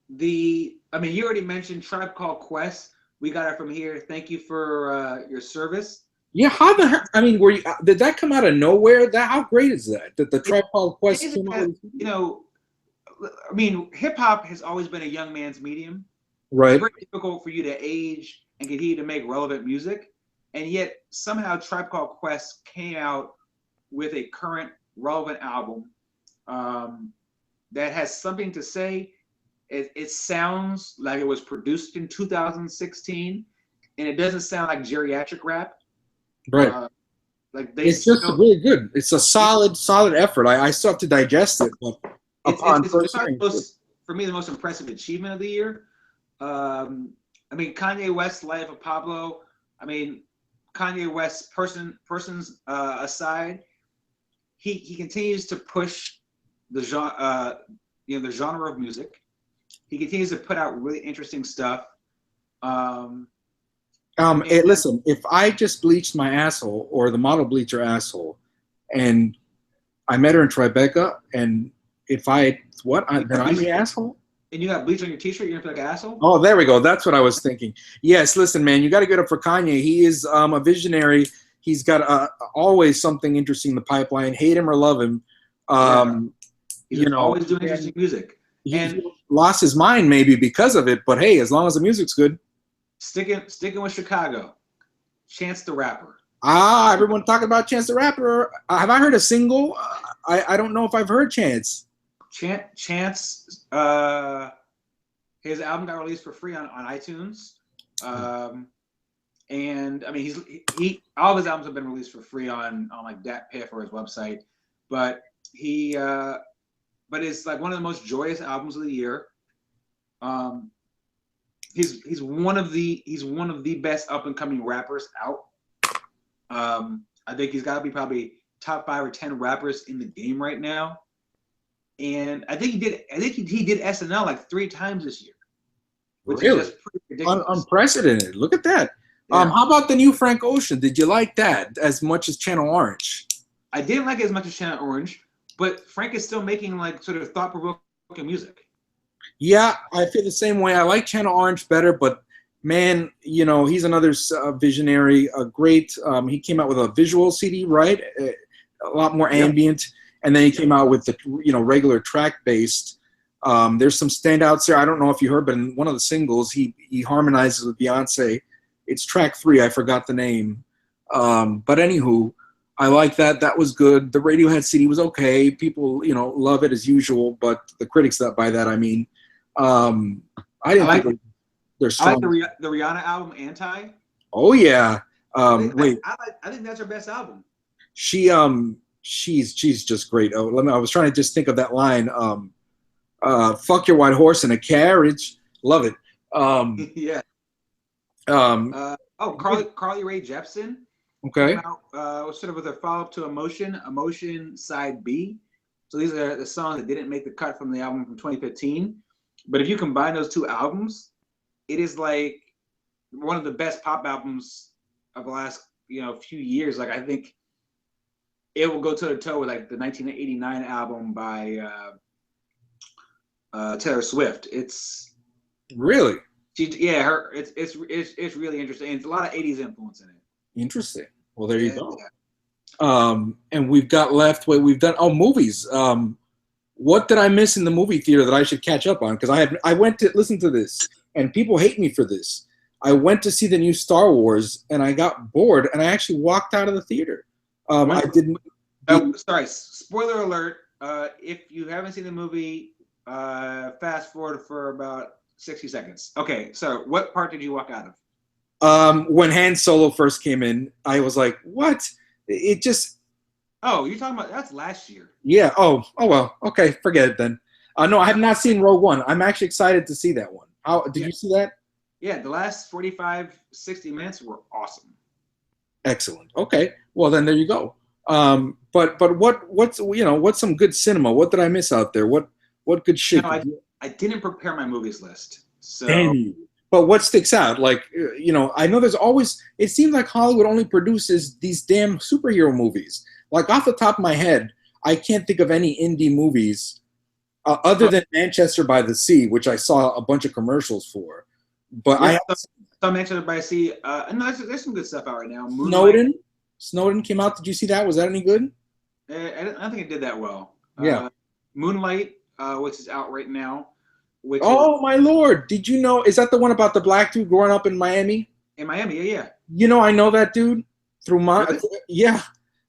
Speaker 2: You already mentioned Tribe Called Quest. We got it from here. Thank you for your service.
Speaker 1: Yeah, how the heck? I mean, did that come out of nowhere? How great is that? That the Tribe Called Quest came out?
Speaker 2: Hip hop has always been a young man's medium.
Speaker 1: Right.
Speaker 2: It's very difficult for you to age and continue to make relevant music, and yet somehow Tribe Called Quest came out with a current relevant album that has something to say. It sounds like it was produced in 2016, and it doesn't sound like geriatric rap.
Speaker 1: Right.
Speaker 2: Like they
Speaker 1: It's just
Speaker 2: still,
Speaker 1: really good. It's a solid effort. I still have to digest it, but upon
Speaker 2: it's
Speaker 1: first
Speaker 2: probably
Speaker 1: hearing,
Speaker 2: for me the most impressive achievement of the year. I mean, Kanye West's Life of Pablo. I mean, Kanye West persons aside, he continues to push the genre, the genre of music. He continues to put out really interesting stuff.
Speaker 1: hey, listen, if I just bleached my asshole or the model bleached her asshole, and I met her in Tribeca, and if I then I'm the asshole.
Speaker 2: And you got bleach on your T-shirt, you're gonna feel like an asshole.
Speaker 1: Oh, there we go. That's what I was thinking. Yes, listen, man, you got to get up for Kanye. He is a visionary. He's got always something interesting in the pipeline. Hate him or love him,
Speaker 2: He's always doing interesting music.
Speaker 1: He lost his mind maybe because of it, but hey, as long as the music's good.
Speaker 2: Sticking with Chicago, Chance the Rapper.
Speaker 1: Everyone talking about Chance the Rapper. Have I heard a single? I don't know if I've heard Chance.
Speaker 2: Chance, his album got released for free on iTunes, and I mean he all of his albums have been released for free on like DatPiff or his website, but it's like one of the most joyous albums of the year. He's one of the best up and coming rappers out. I think he's got to be probably top 5 or 10 rappers in the game right now. And I think he did SNL like 3 times this year, which is just pretty ridiculous.
Speaker 1: Unprecedented. Look at that. Yeah. How about the new Frank Ocean? Did you like that as much as Channel Orange?
Speaker 2: I didn't like it as much as Channel Orange, but Frank is still making like sort of thought-provoking music.
Speaker 1: Yeah, I feel the same way. I like Channel Orange better, but man, he's another visionary. A great. He came out with a visual CD, right? A lot more ambient. And then he came out with the regular track based. There's some standouts there. I don't know if you heard, but in one of the singles, he harmonizes with Beyonce. It's track 3. I forgot the name. But anywho, I like that. That was good. The Radiohead CD was okay. People love it as usual, but the critics that by that I mean, I didn't think they're strong.
Speaker 2: I like the Rihanna album Anti.
Speaker 1: Oh yeah.
Speaker 2: I think that's her best album.
Speaker 1: She's just great. I was trying to just think of that line. Fuck your white horse in a carriage. Love it.
Speaker 2: Yeah. Carly Rae Jepsen.
Speaker 1: Okay.
Speaker 2: Was sort of with a follow-up to Emotion Side B. So these are the songs that didn't make the cut from the album from 2015. But if you combine those 2 albums, it is like one of the best pop albums of the last few years. Like I think it will go toe to toe with like the 1989 album by Taylor Swift. It's
Speaker 1: really,
Speaker 2: it's really interesting. It's a lot of 80s influence in it.
Speaker 1: Interesting. Well, there you go. Yeah. And we've got left. We've done movies. What did I miss in the movie theater that I should catch up on? Because I went to listen to this, and people hate me for this. I went to see the new Star Wars, and I got bored, and I actually walked out of the theater. I didn't.
Speaker 2: Sorry, spoiler alert. If you haven't seen the movie, fast forward for about 60 seconds. Okay, so what part did you walk out of?
Speaker 1: When Han Solo first came in, I was like, "What?" It just.
Speaker 2: Oh, you're talking about that's last year.
Speaker 1: Yeah. Oh well. Okay, forget it then. No, I have not seen Rogue One. I'm actually excited to see that one. Did you see that?
Speaker 2: Yeah, the last 45, 60 minutes were awesome.
Speaker 1: Excellent. Okay. Well, then there you go. But what's some good cinema? What did I miss out there? What good shit?
Speaker 2: I didn't prepare my movies list. So.
Speaker 1: Damn you. But what sticks out? Like, I know there's always. It seems like Hollywood only produces these damn superhero movies. Like off the top of my head, I can't think of any indie movies other than Manchester by the Sea, which I saw a bunch of commercials for. But I
Speaker 2: saw Manchester by the Sea. No, there's some good stuff out right now.
Speaker 1: Snowden came out. Did you see that? Was that any good?
Speaker 2: I don't think it did that well.
Speaker 1: Yeah.
Speaker 2: Moonlight, which is out right now.
Speaker 1: My lord! Did you know? Is that the one about the black dude growing up in Miami?
Speaker 2: In Miami, yeah.
Speaker 1: I know that dude through my
Speaker 2: really?
Speaker 1: Yeah.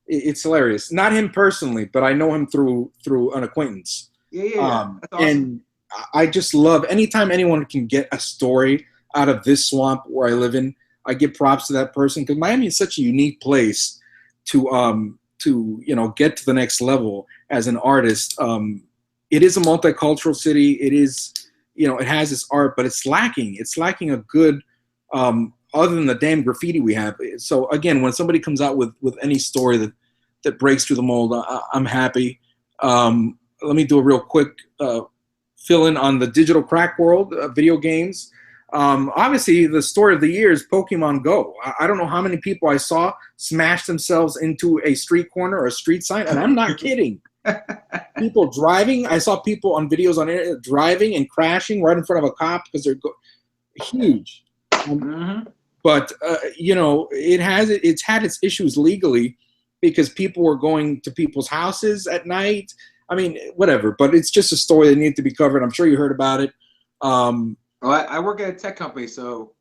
Speaker 1: It's hilarious. Not him personally, but I know him through an acquaintance.
Speaker 2: Yeah. That's awesome.
Speaker 1: And I just love anytime anyone can get a story out of this swamp where I live in. I give props to that person because Miami is such a unique place to get to the next level as an artist. It is a multicultural city. It is it has its art, but it's lacking. It's lacking a good other than the damn graffiti we have. So again, when somebody comes out with any story that breaks through the mold, I'm happy. Let me do a real quick fill in on the digital crack world, video games. Obviously, the story of the year is Pokemon Go. I don't know how many people I saw smash themselves into a street corner or a street sign, and I'm not kidding. People driving. I saw people on videos on internet driving and crashing right in front of a cop because they're huge. But it's had its issues legally because people were going to people's houses at night. I mean, whatever. But it's just a story that needed to be covered. I'm sure you heard about it.
Speaker 2: I work at a tech company, so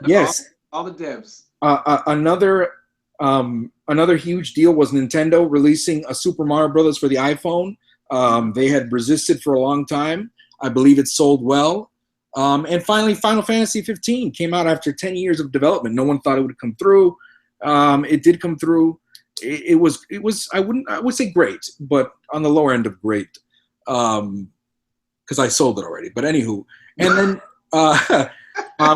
Speaker 1: yes,
Speaker 2: all the devs.
Speaker 1: Another huge deal was Nintendo releasing a Super Mario Brothers for the iPhone. They had resisted for a long time. I believe it sold well. And finally, Final Fantasy 15 came out after 10 years of development. No one thought it would come through. It did come through. It was I would say great, but on the lower end of great, because I sold it already. But anywho, and then I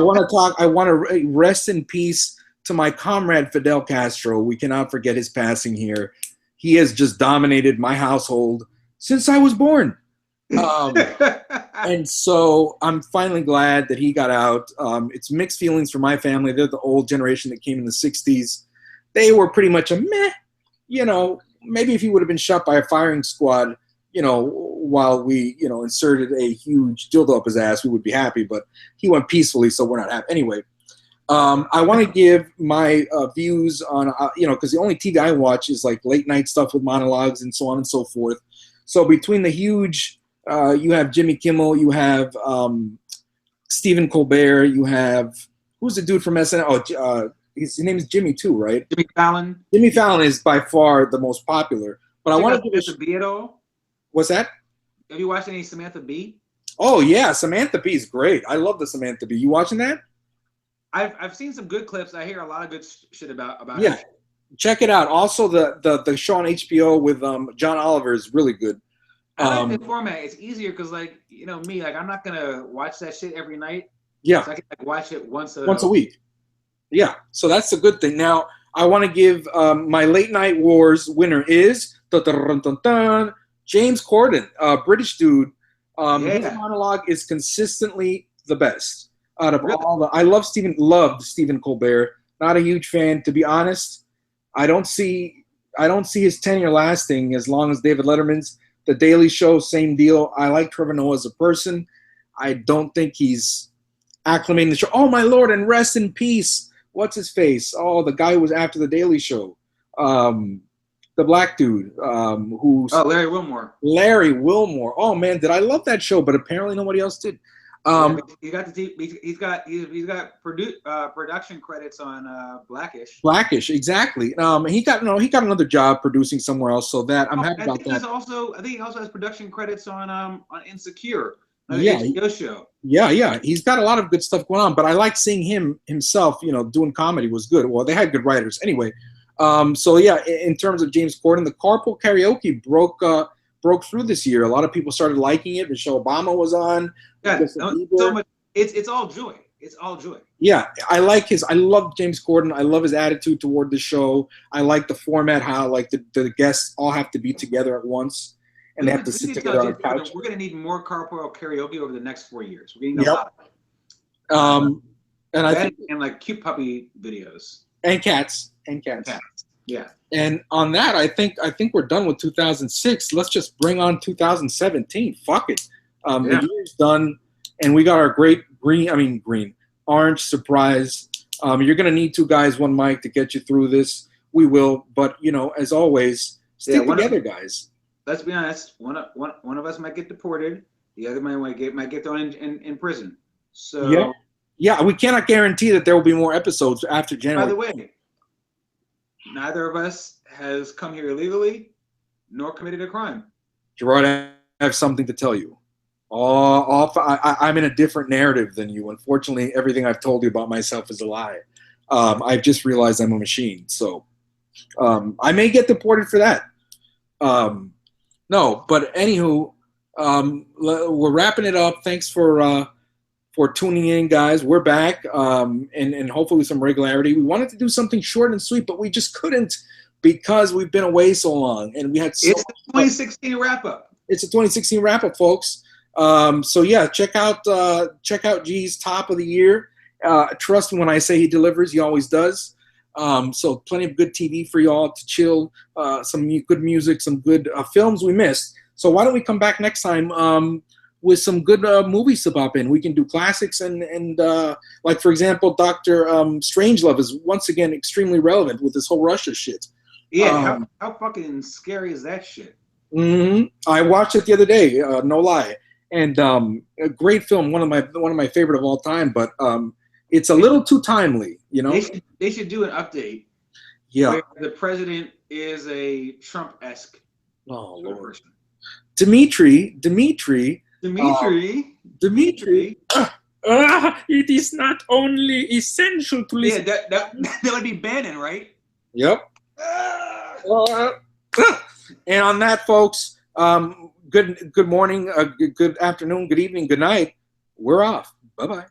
Speaker 1: want to rest in peace to my comrade Fidel Castro. We cannot forget his passing here. He has just dominated my household since I was born. And so I'm finally glad that he got out. It's mixed feelings for my family. They're the old generation that came in the 60s. They were pretty much a meh, maybe if he would have been shot by a firing squad, while we, inserted a huge dildo up his ass, we would be happy, but he went peacefully, so we're not happy. Anyway, I want to give my views on, because the only TV I watch is like late night stuff with monologues and so on and so forth. So between the huge, you have Jimmy Kimmel, you have Stephen Colbert, you have, who's the dude from SNL? Oh, his name is Jimmy too, right?
Speaker 2: Jimmy Fallon.
Speaker 1: Jimmy Fallon is by far the most popular. But I want to give
Speaker 2: Samantha Bee at all?
Speaker 1: What's that?
Speaker 2: Have you watched any Samantha Bee?
Speaker 1: Oh yeah, Samantha Bee is great. I love the Samantha Bee. You watching that?
Speaker 2: I've seen some good clips. I hear a lot of good shit about
Speaker 1: yeah.
Speaker 2: it.
Speaker 1: Check it out. Also, the show on HBO with John Oliver is really good.
Speaker 2: I like the format. It's easier because, me, I'm not gonna watch that shit every night.
Speaker 1: Yeah,
Speaker 2: so I can watch it once
Speaker 1: a week. Yeah, so that's a good thing. Now, I want to give my late night wars winner is James Corden, British dude. His monologue is consistently the best out of all the. I loved Stephen Colbert. Not a huge fan, to be honest. I don't see his tenure lasting as long as David Letterman's. The Daily Show, same deal. I like Trevor Noah as a person. I don't think he's acclimating the show. Oh my Lord, and rest in peace. What's his face? Oh, the guy who was after the Daily Show. The black dude who's
Speaker 2: Larry Wilmore.
Speaker 1: Larry Wilmore. Oh man, did I love that show? But apparently nobody else did.
Speaker 2: He's got production credits on Blackish.
Speaker 1: Blackish, exactly. He got another job producing somewhere else, so that I'm happy about that.
Speaker 2: I think he also has production credits on Insecure.
Speaker 1: Yeah,
Speaker 2: HBO show.
Speaker 1: Yeah. He's got a lot of good stuff going on, but I like seeing him himself. Doing comedy was good. Well, they had good writers anyway. So yeah, in terms of James Corden, the carpool karaoke broke through this year. A lot of people started liking it. Michelle Obama was on.
Speaker 2: Yeah, so much. It's all joy. It's all joy.
Speaker 1: Yeah, I love James Corden. I love his attitude toward the show. I like the format, how the guests all have to be together at once and they have to sit together on a couch.
Speaker 2: We're gonna need more carpool karaoke over the next 4 years. We're gonna need a lot. And I think cute puppy videos
Speaker 1: and cats.
Speaker 2: Yeah.
Speaker 1: And on that, I think we're done with 2006. Let's just bring on 2017. Fuck it. The year's done, and we got our great orange surprise. You're gonna need two guys, one mic to get you through this. We will, but as always, stick together, guys.
Speaker 2: Let's be honest. One of us might get deported. The other might get thrown in prison. So
Speaker 1: yeah, we cannot guarantee that there will be more episodes after January.
Speaker 2: By the way, neither of us has come here illegally nor committed a crime.
Speaker 1: Gerard, I have something to tell you. I'm in a different narrative than you. Unfortunately, everything I've told you about myself is a lie. I've just realized I'm a machine. So I may get deported for that. No, but anywho, we're wrapping it up. Thanks for tuning in, guys. We're back, and hopefully with some regularity. We wanted to do something short and sweet, but we just couldn't because we've been away so long, and we had so
Speaker 2: It's the 2016 wrap up.
Speaker 1: It's a 2016 wrap up, folks. So yeah, check out G's top of the year. Trust me when I say he delivers, he always does. So plenty of good TV for y'all to chill, some good music, some good films we missed. So why don't we come back next time with some good movies to pop in? We can do classics and like, for example, Dr. Strangelove is once again extremely relevant with this whole Russia shit.
Speaker 2: Yeah, how fucking scary is that shit?
Speaker 1: Mm-hmm. I watched it the other day, no lie, and a great film, one of my favorite of all time. But it's a little too timely, you know.
Speaker 2: They should do an update.
Speaker 1: Yeah,
Speaker 2: where the president is a Trump-esque.
Speaker 1: Oh Lord, Dimitri. It is not only essential to listen.
Speaker 2: Yeah, that would be Bannon, right?
Speaker 1: Yep. And on that, folks, good morning, good afternoon, good evening, good night. We're off. Bye-bye.